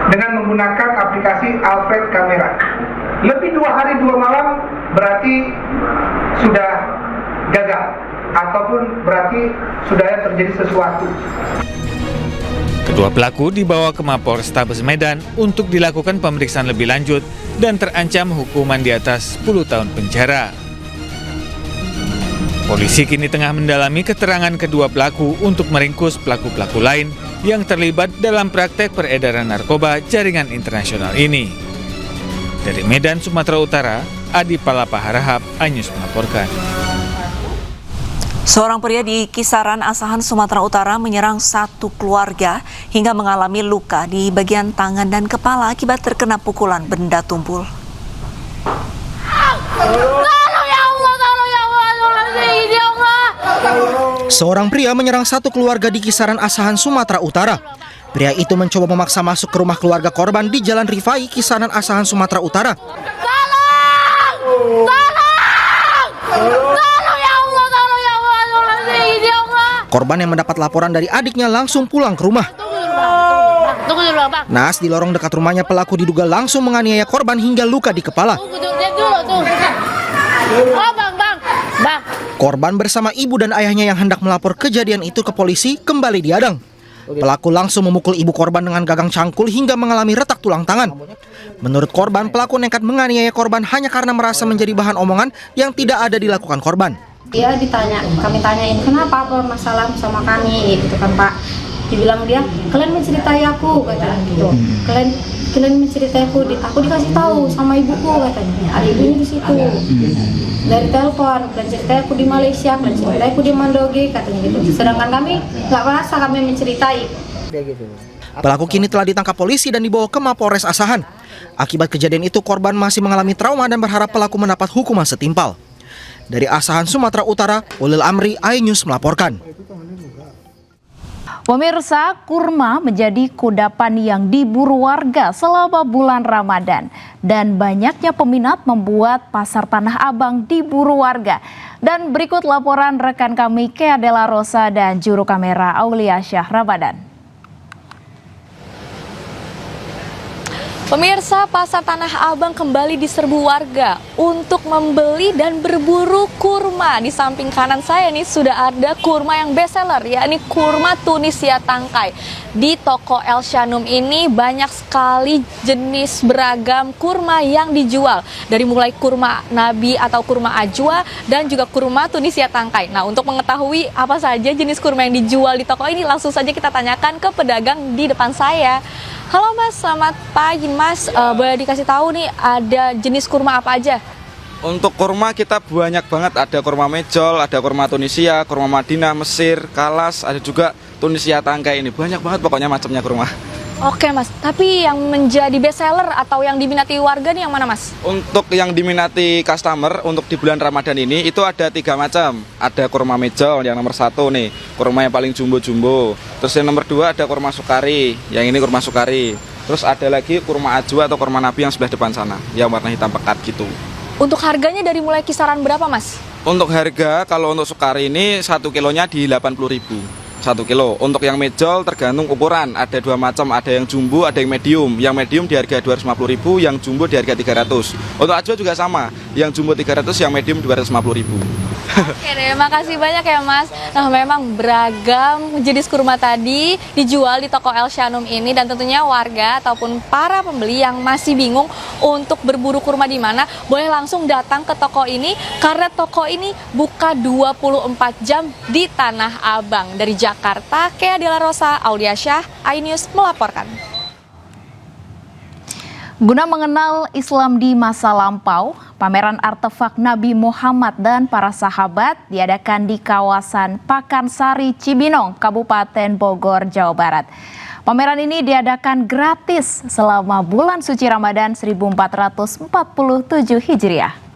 dengan menggunakan aplikasi Alfred Kamera. Lebih 2 hari 2 malam berarti sudah gagal, ataupun berarti sudah terjadi sesuatu. Kedua pelaku dibawa ke Mapolrestabes Medan untuk dilakukan pemeriksaan lebih lanjut dan terancam hukuman di atas 10 tahun penjara. Polisi kini tengah mendalami keterangan kedua pelaku untuk meringkus pelaku-pelaku lain yang terlibat dalam praktek peredaran narkoba jaringan internasional ini. Dari Medan, Sumatera Utara, Adi Palapa Harahap, Anyus melaporkan. Seorang pria di Kisaran Asahan, Sumatera Utara menyerang 1 keluarga hingga mengalami luka di bagian tangan dan kepala akibat terkena pukulan benda tumpul. Seorang pria menyerang 1 keluarga di Kisaran Asahan, Sumatera Utara. Pria itu mencoba memaksa masuk ke rumah keluarga korban di Jalan Rifai, Kisaran Asahan, Sumatera Utara. Korban yang mendapat laporan dari adiknya langsung pulang ke rumah. Naas di lorong dekat rumahnya, pelaku diduga langsung menganiaya korban hingga luka di kepala. Oh bang. Korban bersama ibu dan ayahnya yang hendak melapor kejadian itu ke polisi kembali diadang. Pelaku langsung memukul ibu korban dengan gagang cangkul hingga mengalami retak tulang tangan. Menurut korban, pelaku nekat menganiaya korban hanya karena merasa menjadi bahan omongan yang tidak ada dilakukan korban. Dia kami tanyain kenapa apa masalah sama kami gitu kan Pak. Dibilang dia, kalian menceritai aku katanya gitu. Kalian menceritai aku dikasih tahu sama ibuku katanya. Ada ibunya di situ. Dari telepon, kalian ceritai aku di Malaysia, kalian ceritai aku di Mandoge katanya gitu. Sedangkan kami nggak merasa kami menceritai. Pelaku kini telah ditangkap polisi dan dibawa ke Mapolres Asahan. Akibat kejadian itu korban masih mengalami trauma dan berharap pelaku mendapat hukuman setimpal. Dari Asahan, Sumatera Utara, Ulil Amri, iNews melaporkan. Pemirsa, kurma menjadi kudapan yang diburu warga selama bulan Ramadan. Dan banyaknya peminat membuat pasar Tanah Abang diburu warga. Dan berikut laporan rekan kami Kea Dela Rosa dan juru kamera Aulia Syah Ramadan. Pemirsa, pasar Tanah Abang kembali diserbu warga untuk membeli dan berburu kurma. Di samping kanan saya nih sudah ada kurma yang best seller, yakni kurma Tunisia Tangkai. Di toko El Shanum ini banyak sekali jenis beragam kurma yang dijual. Dari mulai kurma Nabi atau kurma Ajwa dan juga kurma Tunisia Tangkai. Nah, untuk mengetahui apa saja jenis kurma yang dijual di toko ini, langsung saja kita tanyakan ke pedagang di depan saya. Halo Mas, selamat pagi Mas. Boleh dikasih tahu nih ada jenis kurma apa aja? Untuk kurma kita banyak banget, ada kurma Mejol, ada kurma Tunisia, kurma Madinah, Mesir, Kalas, ada juga Tunisia Tangkai ini. Banyak banget pokoknya macamnya kurma. Oke Mas, tapi yang menjadi best seller atau yang diminati warga nih yang mana Mas? Untuk yang diminati customer untuk di bulan Ramadan ini itu ada 3 macam. Ada kurma Mejol yang nomor 1 nih, kurma yang paling jumbo-jumbo. Terus yang nomor 2 ada kurma Sukari, yang ini kurma Sukari. Terus ada lagi kurma Ajwa atau kurma Nabi yang sebelah depan sana, yang warna hitam pekat gitu. Untuk harganya dari mulai kisaran berapa Mas? Untuk harga kalau untuk Sukari ini 1 kilonya di 80.000. 1 kilo. Untuk yang Mejol tergantung ukuran, ada 2 macam, ada yang jumbo, ada yang medium. Yang medium di harga 250.000, yang jumbo di harga 300. Untuk Ajwa juga sama, yang jumbo 300, yang medium 250.000. Oke deh, makasih banyak ya Mas. Nah, memang beragam jenis kurma tadi dijual di toko El Shanum ini, dan tentunya warga ataupun para pembeli yang masih bingung untuk berburu kurma di mana, boleh langsung datang ke toko ini karena toko ini buka 24 jam di Tanah Abang. Dari Jakarta, Kea Dela Rosa, Aulia Syah, iNews melaporkan. Guna mengenal Islam di masa lampau, pameran artefak Nabi Muhammad dan para sahabat diadakan di kawasan Pakansari, Cibinong, Kabupaten Bogor, Jawa Barat. Pameran ini diadakan gratis selama bulan suci Ramadan 1447 Hijriah.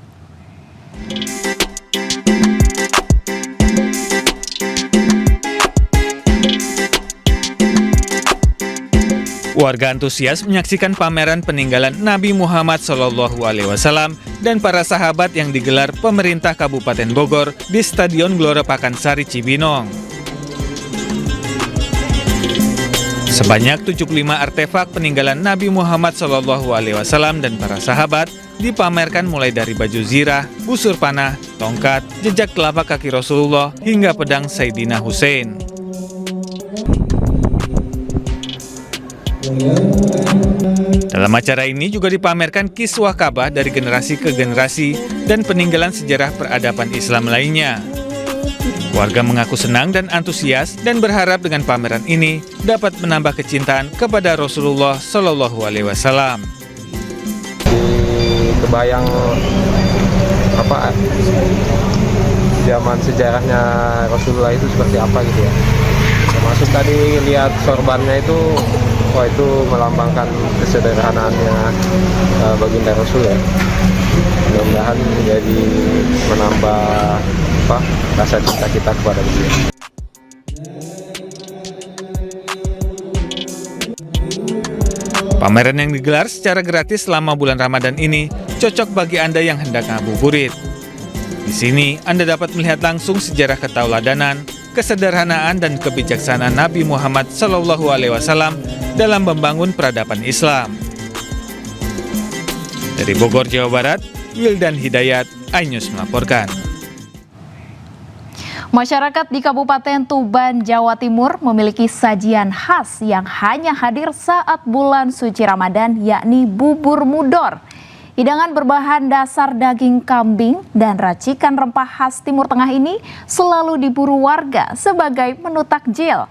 Warga antusias menyaksikan pameran peninggalan Nabi Muhammad SAW dan para sahabat yang digelar pemerintah Kabupaten Bogor di Stadion Gelora Pakansari Cibinong. Sebanyak 75 artefak peninggalan Nabi Muhammad SAW dan para sahabat dipamerkan mulai dari baju zirah, busur panah, tongkat, jejak telapak kaki Rasulullah hingga pedang Sayyidina Hussein. Dalam acara ini juga dipamerkan kiswah Ka'bah dari generasi ke generasi dan peninggalan sejarah peradaban Islam lainnya. Warga mengaku senang dan antusias dan berharap dengan pameran ini dapat menambah kecintaan kepada Rasulullah SAW. Kebayang apa zaman sejarahnya Rasulullah itu seperti apa gitu ya. Termasuk tadi lihat sorbannya itu, wah itu melambangkan kesederhanaannya baginda Rasul ya. Mudah-mudahan jadi menambah rasa cinta kita kepada beliau. Pameran yang digelar secara gratis selama bulan Ramadan ini cocok bagi Anda yang hendak ngabuburit. Di sini Anda dapat melihat langsung sejarah ketauladanan, kesederhanaan dan kebijaksanaan Nabi Muhammad SAW dalam membangun peradaban Islam. Dari Bogor, Jawa Barat, Wildan Hidayat, iNews melaporkan. Masyarakat di Kabupaten Tuban, Jawa Timur memiliki sajian khas yang hanya hadir saat bulan suci Ramadan, yakni bubur mudor. Hidangan berbahan dasar daging kambing dan racikan rempah khas Timur Tengah ini selalu diburu warga sebagai menu takjil.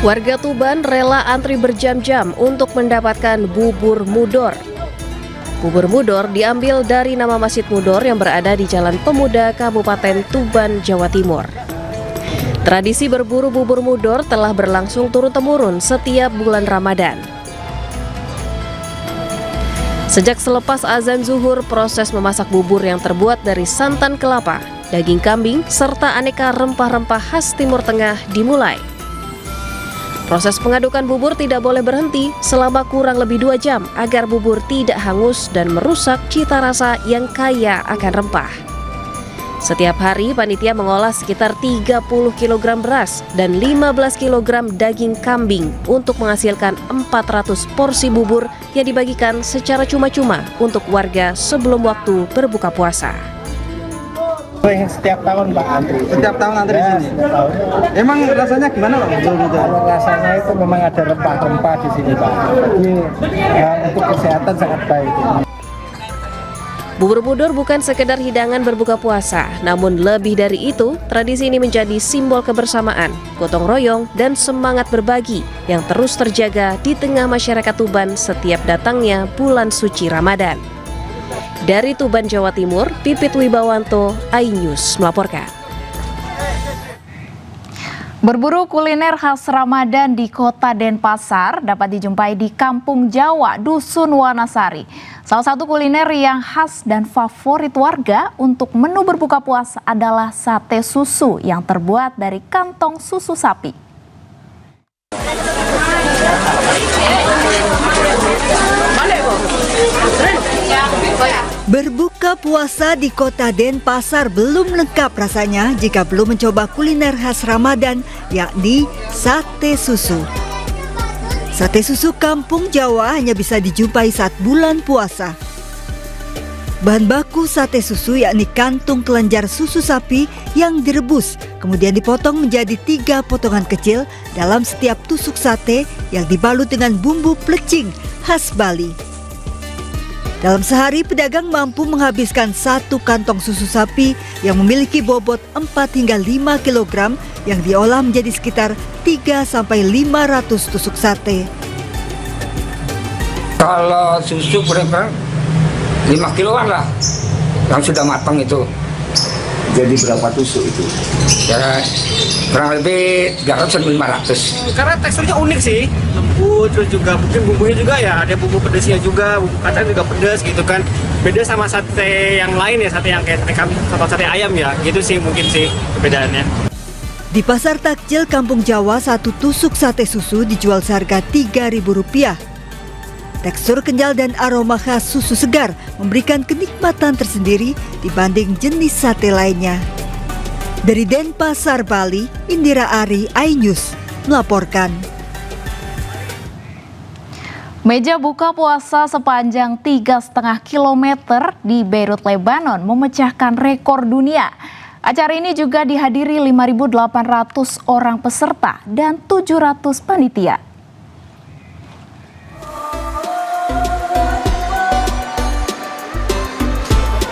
Warga Tuban rela antri berjam-jam untuk mendapatkan bubur mudor. Bubur mudor diambil dari nama Masjid Mudor yang berada di Jalan Pemuda, Kabupaten Tuban, Jawa Timur. Tradisi berburu bubur mudor telah berlangsung turun-temurun setiap bulan Ramadan. Sejak selepas azan zuhur, proses memasak bubur yang terbuat dari santan kelapa, daging kambing, serta aneka rempah-rempah khas Timur Tengah dimulai. Proses pengadukan bubur tidak boleh berhenti selama kurang lebih 2 jam agar bubur tidak hangus dan merusak cita rasa yang kaya akan rempah. Setiap hari panitia mengolah sekitar 30 kg beras dan 15 kg daging kambing untuk menghasilkan 400 porsi bubur yang dibagikan secara cuma-cuma untuk warga sebelum waktu berbuka puasa. Setiap tahun Pak antri. Setiap tahun antri di sini. Emang rasanya gimana Pak? Rasanya itu memang ada rempah-rempah di sini Pak. Jadi untuk kesehatan sangat baik. Bubur mudor bukan sekedar hidangan berbuka puasa, namun lebih dari itu, tradisi ini menjadi simbol kebersamaan, gotong royong, dan semangat berbagi yang terus terjaga di tengah masyarakat Tuban setiap datangnya bulan suci Ramadan. Dari Tuban, Jawa Timur, Pipit Wibawanto, iNews melaporkan. Berburu kuliner khas Ramadan di Kota Denpasar dapat dijumpai di Kampung Jawa, Dusun Wanasari. Salah satu kuliner yang khas dan favorit warga untuk menu berbuka puasa adalah sate susu yang terbuat dari kantong susu sapi. Berbuka puasa di Kota Denpasar belum lengkap rasanya jika belum mencoba kuliner khas Ramadan, yakni sate susu. Sate susu Kampung Jawa hanya bisa dijumpai saat bulan puasa. Bahan baku sate susu yakni kantung kelenjar susu sapi yang direbus, kemudian dipotong menjadi 3 potongan kecil dalam setiap tusuk sate yang dibalut dengan bumbu plecing khas Bali. Dalam sehari, pedagang mampu menghabiskan 1 kantong susu sapi yang memiliki bobot 4 hingga 5 kg yang diolah menjadi sekitar 3-500 tusuk sate. Kalau susu berapa? 5 kiloan lah yang sudah matang itu. Jadi berapa tusuk itu? Ya kurang lebih 300-500. Karena teksturnya unik sih, lembut, terus juga mungkin bumbunya juga ya ada bumbu pedasnya juga, bumbu kacang juga pedas gitu kan. Beda sama sate yang lain ya, sate yang kayak sate kambing atau sate ayam ya, gitu sih mungkin sih perbedaannya. Di pasar takjil Kampung Jawa, 1 tusuk sate susu dijual seharga Rp3.000. Tekstur kenyal dan aroma khas susu segar memberikan kenikmatan tersendiri dibanding jenis sate lainnya. Dari Denpasar, Bali, Indira Ari, iNews melaporkan. Meja buka puasa sepanjang 3,5 km di Beirut, Lebanon memecahkan rekor dunia. Acara ini juga dihadiri 5.800 orang peserta dan 700 panitia.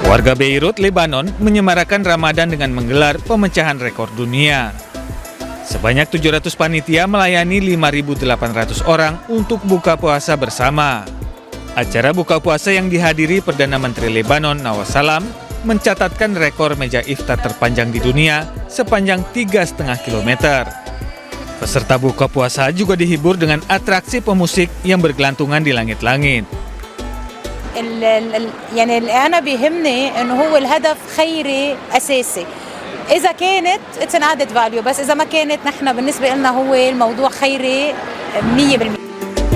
Warga Beirut, Lebanon menyemarakan Ramadan dengan menggelar pemecahan rekor dunia. Sebanyak 700 panitia melayani 5.800 orang untuk buka puasa bersama. Acara buka puasa yang dihadiri Perdana Menteri Lebanon Nawaz Salam mencatatkan rekor meja iftar terpanjang di dunia sepanjang 3,5 km. Peserta buka puasa juga dihibur dengan atraksi pemusik yang bergelantungan di langit-langit. يعني أنا بيهمني إنه هو الهدف خيري أساسي. إذا كانت it's an added value بس إذا ما كانت نحن بالنسبة لنا هو الموضوع خيري 100%.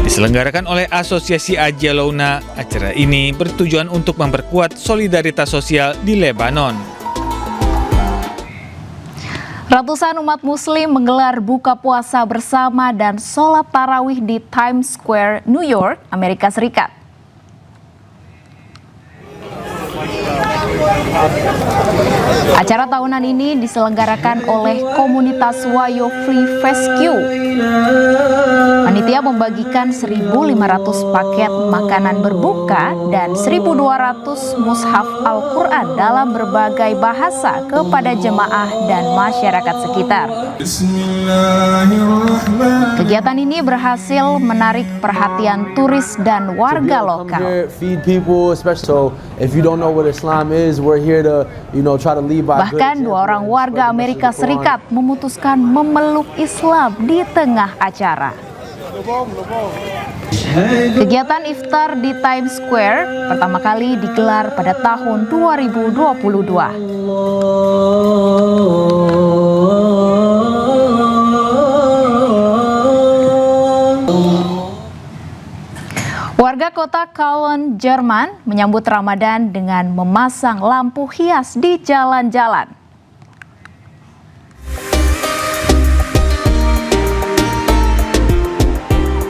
Diselenggarakan oleh Asosiasi Ajia Louna, acara ini bertujuan untuk memperkuat solidaritas sosial di Lebanon. Ratusan umat muslim menggelar buka puasa bersama dan sholat tarawih di Times Square, New York, Amerika Serikat. Acara tahunan ini diselenggarakan oleh komunitas Wayo Free Rescue. Panitia membagikan 1.500 paket makanan berbuka dan 1.200 mushaf Al-Quran dalam berbagai bahasa kepada jemaah dan masyarakat sekitar. Kegiatan ini berhasil menarik perhatian turis dan warga lokal. Bahkan 2 orang warga Amerika Serikat memutuskan memeluk Islam di tengah acara. Kegiatan iftar di Times Square pertama kali digelar pada tahun 2022. Warga kota Cologne, Jerman menyambut Ramadan dengan memasang lampu hias di jalan-jalan.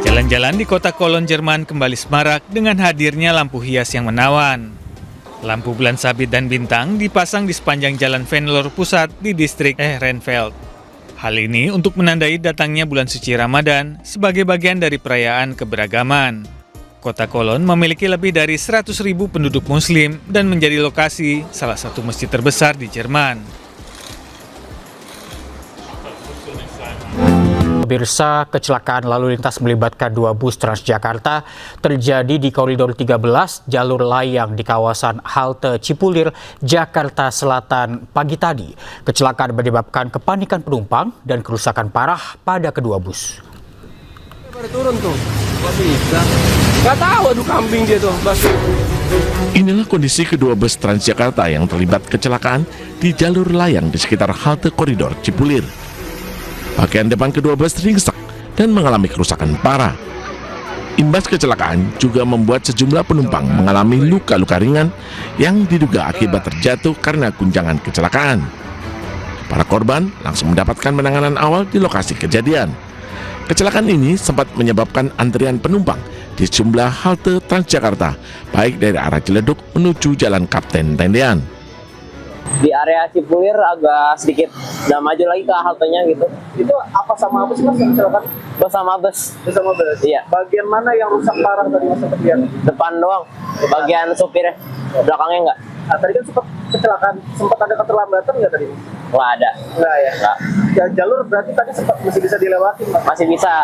Jalan-jalan di kota Cologne, Jerman kembali semarak dengan hadirnya lampu hias yang menawan. Lampu bulan sabit dan bintang dipasang di sepanjang jalan Venlo Pusat di distrik Ehrenfeld. Hal ini untuk menandai datangnya bulan suci Ramadan sebagai bagian dari perayaan keberagaman. Kota Cologne memiliki lebih dari 100.000 penduduk muslim dan menjadi lokasi salah satu masjid terbesar di Jerman. Pemirsa, kecelakaan lalu lintas melibatkan 2 bus Transjakarta terjadi di koridor 13 jalur layang di kawasan halte Cipulir, Jakarta Selatan pagi tadi. Kecelakaan menyebabkan kepanikan penumpang dan kerusakan parah pada kedua bus. Baru turun tuh, kok bisa? Gak tahu, aduh kambing dia tuh. Inilah kondisi kedua bus Transjakarta yang terlibat kecelakaan di jalur layang di sekitar halte koridor Cipulir. Bagian depan kedua bus ringsek dan mengalami kerusakan parah. Imbas kecelakaan juga membuat sejumlah penumpang mengalami luka-luka ringan yang diduga akibat terjatuh karena guncangan kecelakaan. Para korban langsung mendapatkan penanganan awal di lokasi kejadian. Kecelakaan ini sempat menyebabkan antrian penumpang di sejumlah halte Transjakarta, baik dari arah Ciledug menuju Jalan Kapten Tendean. Di area Cipulir agak sedikit udah maju lagi ke haltenya gitu. Itu apa sama bus mas yang kecelakaan? Bus sama bus. Bus sama bus? Iya. Bagian mana yang rusak parah tadi mas kejadian? Depan doang, bagian supirnya, belakangnya enggak. Nah, tadi kan sempat kecelakaan, sempat ada keterlambatan nggak tadi? Nggak ada. Nggak ya? Nggak. Ya, jalur berarti tadi sempat masih bisa dilewati mas? Masih bisa.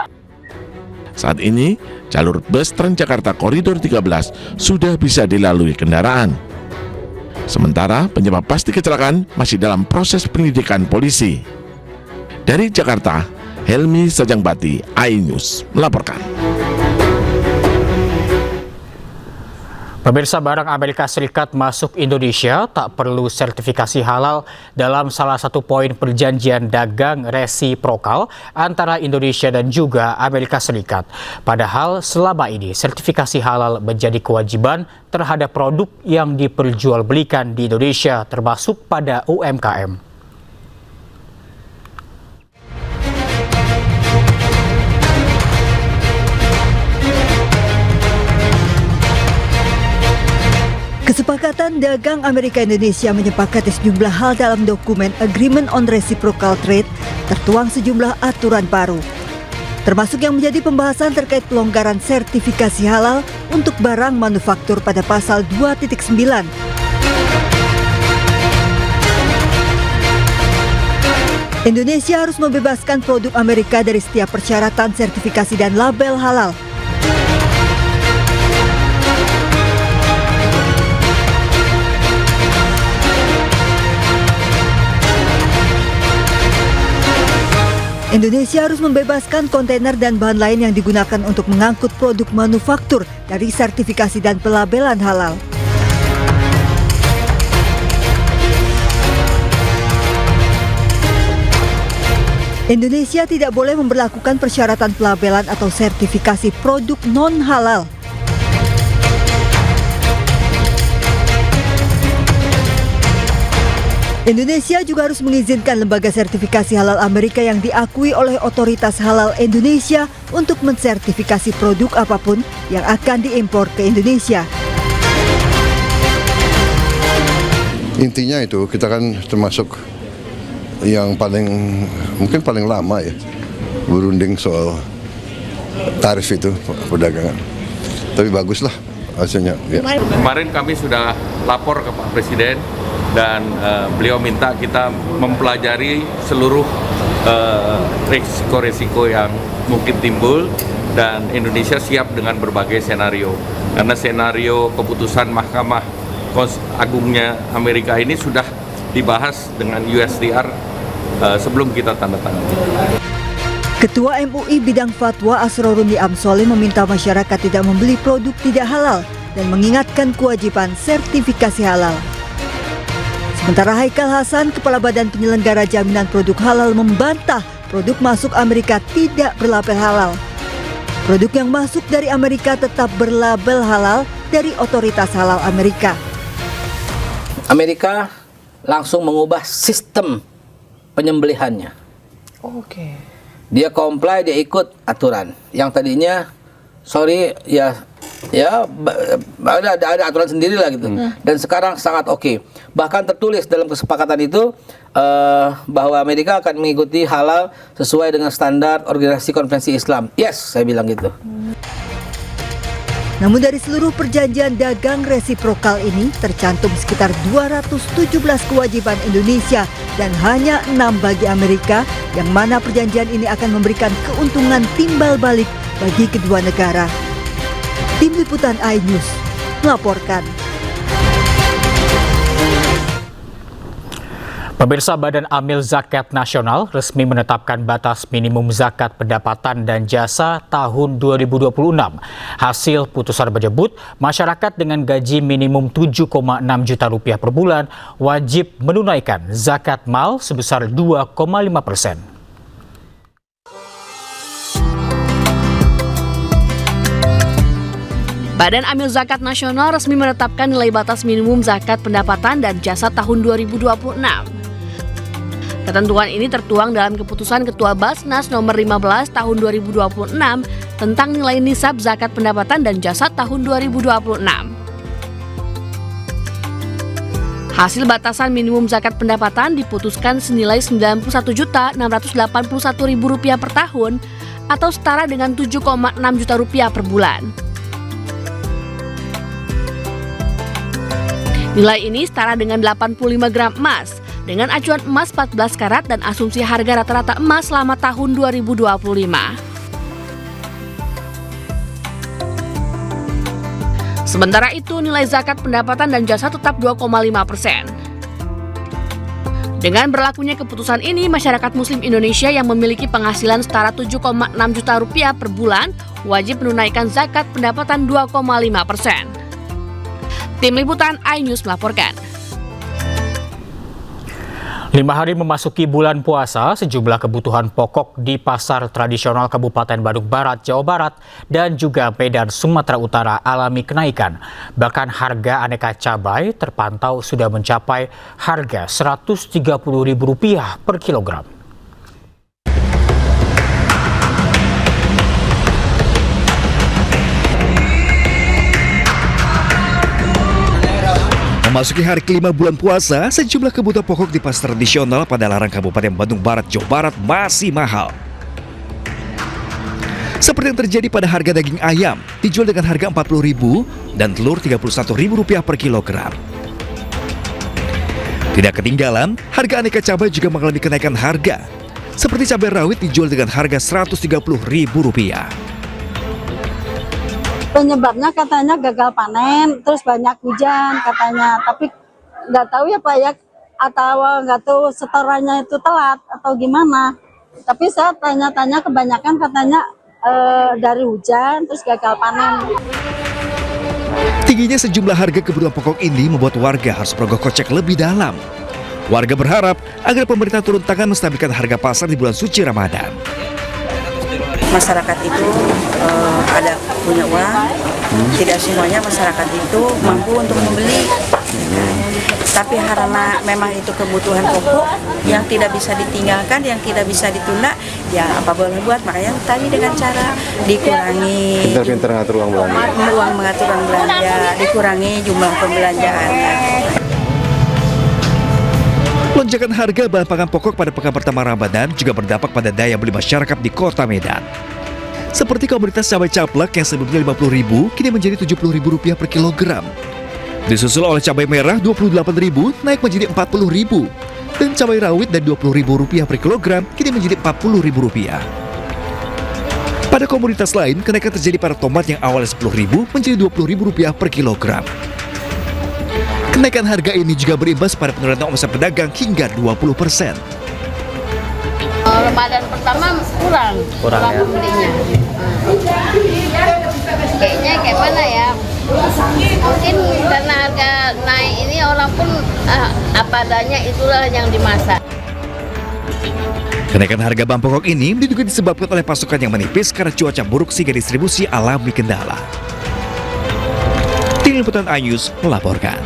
Saat ini, jalur bus Transjakarta Koridor 13 sudah bisa dilalui kendaraan. Sementara penyebab pasti kecelakaan masih dalam proses penyelidikan polisi. Dari Jakarta, Helmi Sajangbati, iNews melaporkan. Pemirsa, barang Amerika Serikat masuk Indonesia tak perlu sertifikasi halal dalam salah satu poin perjanjian dagang resiprokal antara Indonesia dan juga Amerika Serikat. Padahal selama ini sertifikasi halal menjadi kewajiban terhadap produk yang diperjualbelikan di Indonesia termasuk pada UMKM. Kesepakatan dagang Amerika Indonesia menyepakati sejumlah hal dalam dokumen Agreement on Reciprocal Trade tertuang sejumlah aturan baru. Termasuk yang menjadi pembahasan terkait pelonggaran sertifikasi halal untuk barang manufaktur pada pasal 2.9. Indonesia harus membebaskan produk Amerika dari setiap persyaratan sertifikasi dan label halal. Indonesia harus membebaskan kontainer dan bahan lain yang digunakan untuk mengangkut produk manufaktur dari sertifikasi dan pelabelan halal. Indonesia tidak boleh memberlakukan persyaratan pelabelan atau sertifikasi produk non-halal. Indonesia juga harus mengizinkan lembaga sertifikasi halal Amerika yang diakui oleh Otoritas Halal Indonesia untuk mensertifikasi produk apapun yang akan diimpor ke Indonesia. Intinya itu kita kan termasuk yang mungkin paling lama ya berunding soal tarif itu perdagangan. Tapi baguslah hasilnya. Ya. Kemarin kami sudah lapor ke Pak Presiden dan beliau minta kita mempelajari seluruh resiko-resiko yang mungkin timbul dan Indonesia siap dengan berbagai senario. Karena senario keputusan Mahkamah Agungnya Amerika ini sudah dibahas dengan USTR sebelum kita tanda tangan. Ketua MUI bidang fatwa Asrorun Amsoleh meminta masyarakat tidak membeli produk tidak halal dan mengingatkan kewajiban sertifikasi halal. Sementara Haikal Hasan, Kepala Badan Penyelenggara Jaminan Produk Halal membantah produk masuk Amerika tidak berlabel halal. Produk yang masuk dari Amerika tetap berlabel halal dari Otoritas Halal Amerika. Amerika langsung mengubah sistem penyembelihannya. Oke. Dia comply, dia ikut aturan. Yang tadinya, ada aturan sendiri lah gitu. Dan sekarang sangat oke. Bahkan tertulis dalam kesepakatan itu bahwa Amerika akan mengikuti halal sesuai dengan standar Organisasi Konferensi Islam. Yes, saya bilang gitu. Namun dari seluruh perjanjian dagang resiprokal ini tercantum sekitar 217 kewajiban Indonesia dan hanya 6 bagi Amerika, yang mana perjanjian ini akan memberikan keuntungan timbal balik bagi kedua negara. Tim Liputan iNews melaporkan. Pemirsa, Badan Amil Zakat Nasional resmi menetapkan batas minimum zakat pendapatan dan jasa tahun 2026. Hasil putusan menyebut masyarakat dengan gaji minimum 7,6 juta rupiah per bulan wajib menunaikan zakat mal sebesar 2,5%. Badan Amil Zakat Nasional resmi menetapkan nilai batas minimum zakat pendapatan dan jasa tahun 2026. Ketentuan ini tertuang dalam keputusan Ketua Basnas nomor 15 tahun 2026 tentang nilai nisab zakat pendapatan dan jasa tahun 2026. Hasil batasan minimum zakat pendapatan diputuskan senilai Rp91.681.000 per tahun atau setara dengan Rp7,6 juta per bulan. Nilai ini setara dengan 85 gram emas dengan acuan emas 14 karat dan asumsi harga rata-rata emas selama tahun 2025. Sementara itu, nilai zakat pendapatan dan jasa tetap 2,5%. Dengan berlakunya keputusan ini, masyarakat Muslim Indonesia yang memiliki penghasilan setara Rp7,6 juta per bulan wajib menunaikan zakat pendapatan 2,5%. Tim Liputan iNews melaporkan. 5 hari memasuki bulan puasa, sejumlah kebutuhan pokok di pasar tradisional Kabupaten Bandung Barat, Jawa Barat, dan juga Medan, Sumatera Utara alami kenaikan. Bahkan harga aneka cabai terpantau sudah mencapai harga Rp130.000 per kilogram. Memasuki hari kelima bulan puasa, sejumlah kebutuhan pokok di pasar tradisional pada Larang Kabupaten Bandung Barat, Jawa Barat masih mahal. Seperti yang terjadi pada harga daging ayam, dijual dengan harga Rp40.000 dan telur Rp31.000 per kilogram. Tidak ketinggalan, harga aneka cabai juga mengalami kenaikan harga. Seperti cabai rawit dijual dengan harga Rp130.000. Penyebabnya katanya gagal panen, terus banyak hujan katanya. Tapi nggak tahu ya Pak ya, atau nggak tahu setorannya itu telat atau gimana. Tapi saya tanya-tanya kebanyakan katanya dari hujan, terus gagal panen. Tingginya sejumlah harga kebutuhan pokok ini membuat warga harus merogoh kocek lebih dalam. Warga berharap agar pemerintah turun tangan menstabilkan harga pasar di bulan suci Ramadan. Masyarakat itu ada punya uang, tidak semuanya masyarakat itu mampu untuk membeli. Tapi karena memang itu kebutuhan pokok yang tidak bisa ditinggalkan, yang tidak bisa ditunda, ya apa boleh buat. Makanya tadi dengan cara dikurangi pintar-pintar ngatur uang belanja, mengatur uang belanja, dikurangi jumlah pembelanjaan. Lonjakan harga bahan pangan pokok pada pekan pertama Ramadan juga berdampak pada daya beli masyarakat di Kota Medan. Seperti komoditas cabai caplak yang sebelumnya Rp50.000 kini menjadi Rp70.000 per kilogram. Disusul oleh cabai merah Rp28.000 naik menjadi Rp40.000 dan cabai rawit dari Rp20.000 per kilogram kini menjadi Rp40.000. Pada komoditas lain, kenaikan terjadi pada tomat yang awalnya Rp10.000 menjadi Rp20.000 per kilogram. Kenaikan harga ini juga berimbas pada penurunan omset pedagang hingga 20%. Ramadan pertama kurang ya pembelinya. Kayaknya kayak mana ya? Mungkin karena harga naik ini orang pun apa adanya itulah yang dimasak. Kenaikan harga bahan pokok ini diduga disebabkan oleh pasokan yang menipis karena cuaca buruk sehingga distribusi alami kendala. Tim Liputan iNews melaporkan.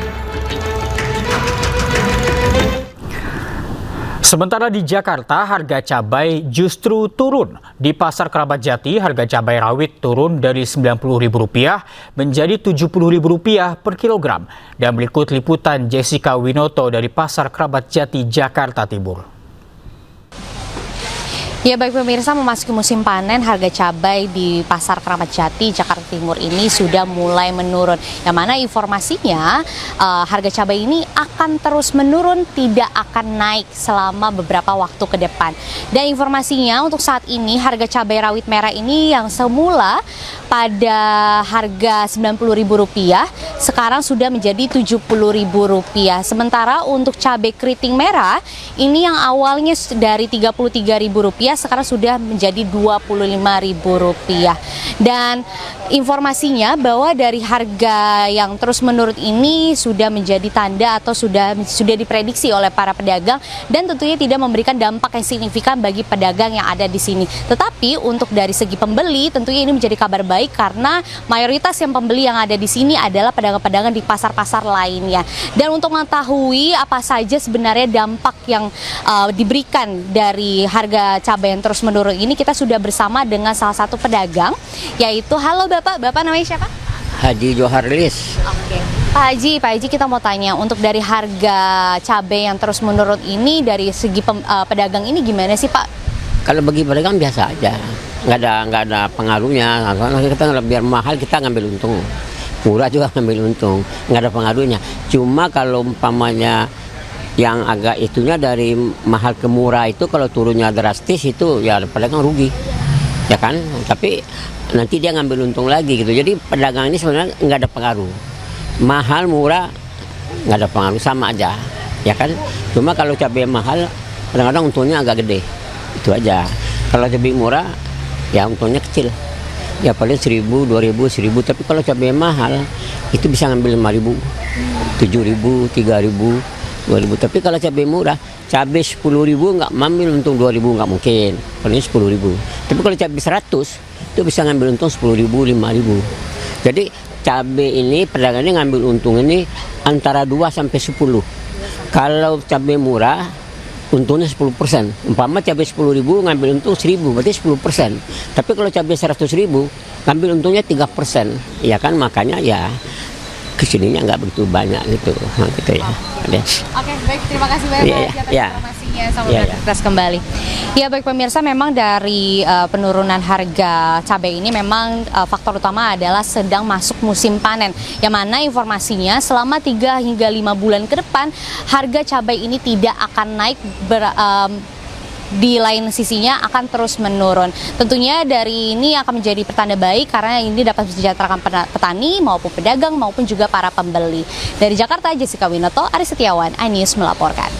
Sementara di Jakarta, harga cabai justru turun. Di Pasar Keramat Jati, harga cabai rawit turun dari Rp90.000 menjadi Rp70.000 per kilogram. Dan berikut liputan Jessica Winoto dari Pasar Keramat Jati, Jakarta Timur. Ya baik pemirsa, memasuki musim panen, harga cabai di Pasar Keramat Jati, Jakarta Timur ini sudah mulai menurun. Yang mana informasinya harga cabai ini akan terus menurun, tidak akan naik selama beberapa waktu ke depan. Dan informasinya untuk saat ini harga cabai rawit merah ini yang semula pada harga Rp90.000 sekarang sudah menjadi Rp70.000. Sementara untuk cabai keriting merah ini yang awalnya dari Rp33.000 sekarang sudah menjadi Rp25.000. Dan informasinya bahwa dari harga yang terus menurun ini sudah menjadi tanda atau sudah diprediksi oleh para pedagang dan tentunya tidak memberikan dampak yang signifikan bagi pedagang yang ada di sini. Tetapi untuk dari segi pembeli tentunya ini menjadi kabar baik karena mayoritas yang pembeli yang ada di sini adalah pedagang-pedagang di pasar-pasar lainnya. Dan untuk mengetahui apa saja sebenarnya dampak yang diberikan dari harga cabai yang terus menurun ini, kita sudah bersama dengan salah satu pedagang, yaitu halo Bapak namanya siapa? Haji Joharlis. Oke. Pak Haji kita mau tanya, untuk dari harga cabai yang terus menurun ini dari segi pedagang ini gimana sih Pak? Kalau bagi pedagang biasa aja, nggak ada pengaruhnya. Kita biar mahal kita ngambil untung, murah juga ngambil untung, nggak ada pengaruhnya. Cuma kalau umpamanya yang agak itunya dari mahal ke murah itu kalau turunnya drastis itu ya pedagang rugi, ya kan? Tapi nanti dia ngambil untung lagi gitu. Jadi pedagang ini sebenarnya nggak ada pengaruh. Mahal murah nggak ada pengaruh, sama aja, ya kan? Cuma kalau cabai mahal kadang-kadang untungnya agak gede, itu aja. Kalau cabai murah ya untungnya kecil, ya paling 1.000, 2.000, 1.000. Tapi kalau cabai mahal itu bisa ngambil 5.000, 7.000, 3.000. 2.000. Tapi kalau cabai murah, cabai 10.000 nggak ngambil untung 2.000, nggak mungkin, paling 10.000. Tapi kalau cabai 100 itu bisa ngambil untung 10.000, 5.000. Jadi cabai ini pedagang ini ngambil untung ini antara 2 sampai 10. Kalau cabai murah untungnya 10%. Umpama cabai 10.000 ngambil untung 1.000, berarti 10%. Tapi kalau cabai 100.000 ngambil untungnya 3%. Ya kan, makanya ya kesininya nggak begitu banyak gitu, gitu ya. Oke, baik, terima kasih banyak atas informasinya. Selamat beraktivitas kembali. Ya baik pemirsa, memang dari penurunan harga cabai ini memang faktor utama adalah sedang masuk musim panen. Yang mana informasinya selama 3 hingga 5 bulan ke depan harga cabai ini tidak akan naik di lain sisinya akan terus menurun. Tentunya dari ini akan menjadi pertanda baik karena ini dapat mensejahterakan petani maupun pedagang maupun juga para pembeli. Dari Jakarta, Jessica Winoto, Aris Setiawan, iNews melaporkan.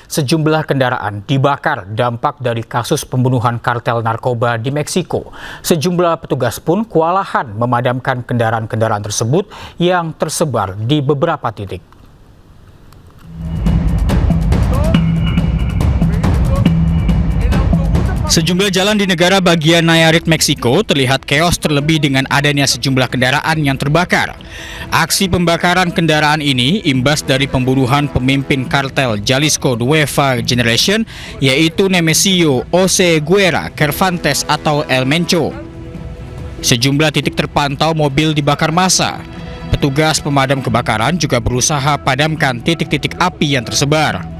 Sejumlah kendaraan dibakar dampak dari kasus pembunuhan kartel narkoba di Meksiko. Sejumlah petugas pun kewalahan memadamkan kendaraan-kendaraan tersebut yang tersebar di beberapa titik. Sejumlah jalan di negara bagian Nayarit, Meksiko terlihat keos terlebih dengan adanya sejumlah kendaraan yang terbakar. Aksi pembakaran kendaraan ini imbas dari pembunuhan pemimpin kartel Jalisco Nueva Generation yaitu Nemesio Jose Guerra Cervantes atau El Mencho. Sejumlah titik terpantau mobil dibakar massa. Petugas pemadam kebakaran juga berusaha padamkan titik-titik api yang tersebar.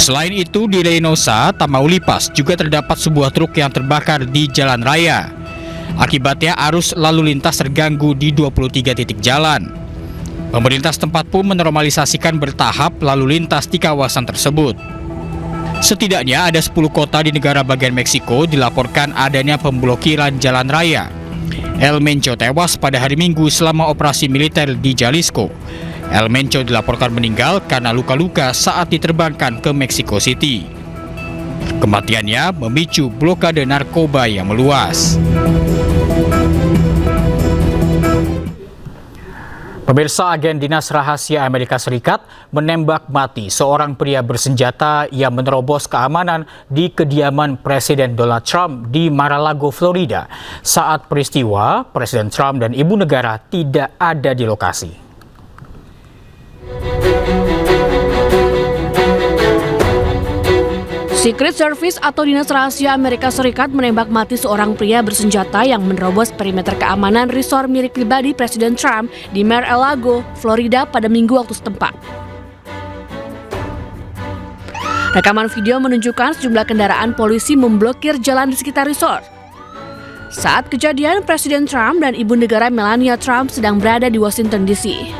Selain itu, di Reynosa, Tamaulipas juga terdapat sebuah truk yang terbakar di jalan raya. Akibatnya arus lalu lintas terganggu di 23 titik jalan. Pemerintah setempat pun menormalisasikan bertahap lalu lintas di kawasan tersebut. Setidaknya ada 10 kota di negara bagian Meksiko dilaporkan adanya pemblokiran jalan raya. El Mencho tewas pada hari Minggu selama operasi militer di Jalisco. El Mencho dilaporkan meninggal karena luka-luka saat diterbangkan ke Mexico City. Kematiannya memicu blokade narkoba yang meluas. Pemirsa, agen Dinas Rahasia Amerika Serikat menembak mati seorang pria bersenjata yang menerobos keamanan di kediaman Presiden Donald Trump di Mar-a-Lago, Florida. Saat peristiwa, Presiden Trump dan ibu negara tidak ada di lokasi. Secret Service atau Dinas Rahasia Amerika Serikat menembak mati seorang pria bersenjata yang menerobos perimeter keamanan resort milik pribadi Presiden Trump di Mar-a-Lago, Florida pada Minggu waktu setempat. Rekaman video menunjukkan sejumlah kendaraan polisi memblokir jalan di sekitar resort. Saat kejadian, Presiden Trump dan ibu negara Melania Trump sedang berada di Washington DC.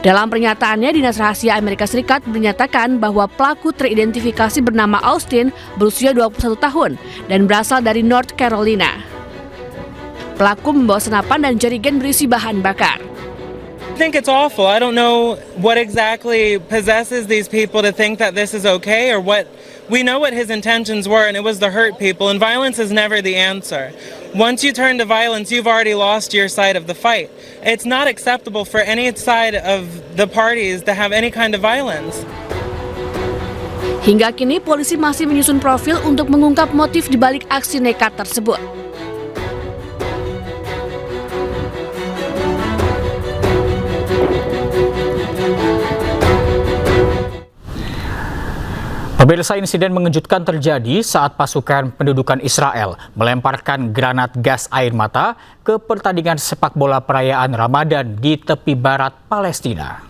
Dalam pernyataannya, Dinas Rahasia Amerika Serikat menyatakan bahwa pelaku teridentifikasi bernama Austin, berusia 21 tahun, dan berasal dari North Carolina. Pelaku membawa senapan dan jerigen berisi bahan bakar. I think it's awful. I don't know what exactly possesses these people to think that this is okay or what. We know what his intentions were, and it was to hurt people, and violence is never the answer. Once you turn to violence, you've already lost your side of the fight. It's not acceptable for any side of the parties to have any kind of violence. Hingga kini, polisi masih menyusun profil untuk mengungkap motif dibalik aksi nekat tersebut. Pemirsa, insiden mengejutkan terjadi saat pasukan pendudukan Israel melemparkan granat gas air mata ke pertandingan sepak bola perayaan Ramadan di tepi barat Palestina.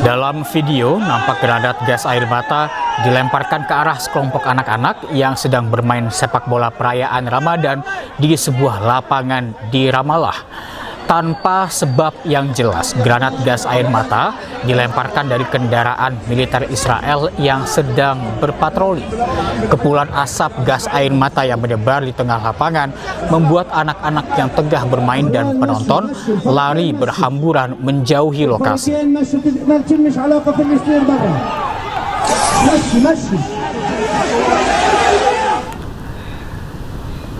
Dalam video, nampak granat gas air mata dilemparkan ke arah sekelompok anak-anak yang sedang bermain sepak bola perayaan Ramadan di sebuah lapangan di Ramallah. Tanpa sebab yang jelas, granat gas air mata dilemparkan dari kendaraan militer Israel yang sedang berpatroli. Kepulan asap gas air mata yang menyebar di tengah lapangan membuat anak-anak yang tengah bermain dan penonton lari berhamburan menjauhi lokasi.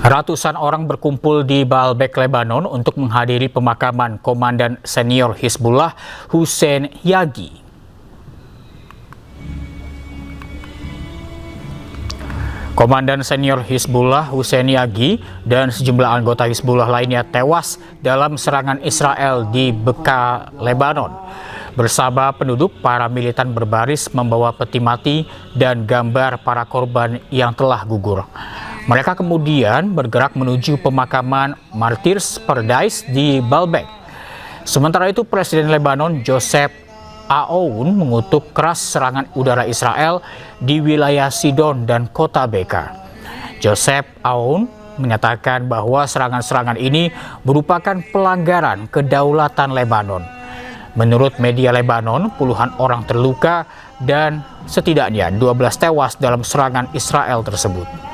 Ratusan orang berkumpul di Baalbek, Lebanon untuk menghadiri pemakaman Komandan Senior Hizbullah Hussein Yagi. Komandan Senior Hizbullah Hussein Yagi dan sejumlah anggota Hizbullah lainnya tewas dalam serangan Israel di Bekaa, Lebanon. Bersama penduduk, para militan berbaris membawa peti mati dan gambar para korban yang telah gugur. Mereka kemudian bergerak menuju pemakaman Martyrs Paradise di Baalbek. Sementara itu, Presiden Lebanon Joseph Aoun mengutuk keras serangan udara Israel di wilayah Sidon dan kota Beka. Joseph Aoun menyatakan bahwa serangan-serangan ini merupakan pelanggaran kedaulatan Lebanon. Menurut media Lebanon, puluhan orang terluka dan setidaknya 12 tewas dalam serangan Israel tersebut.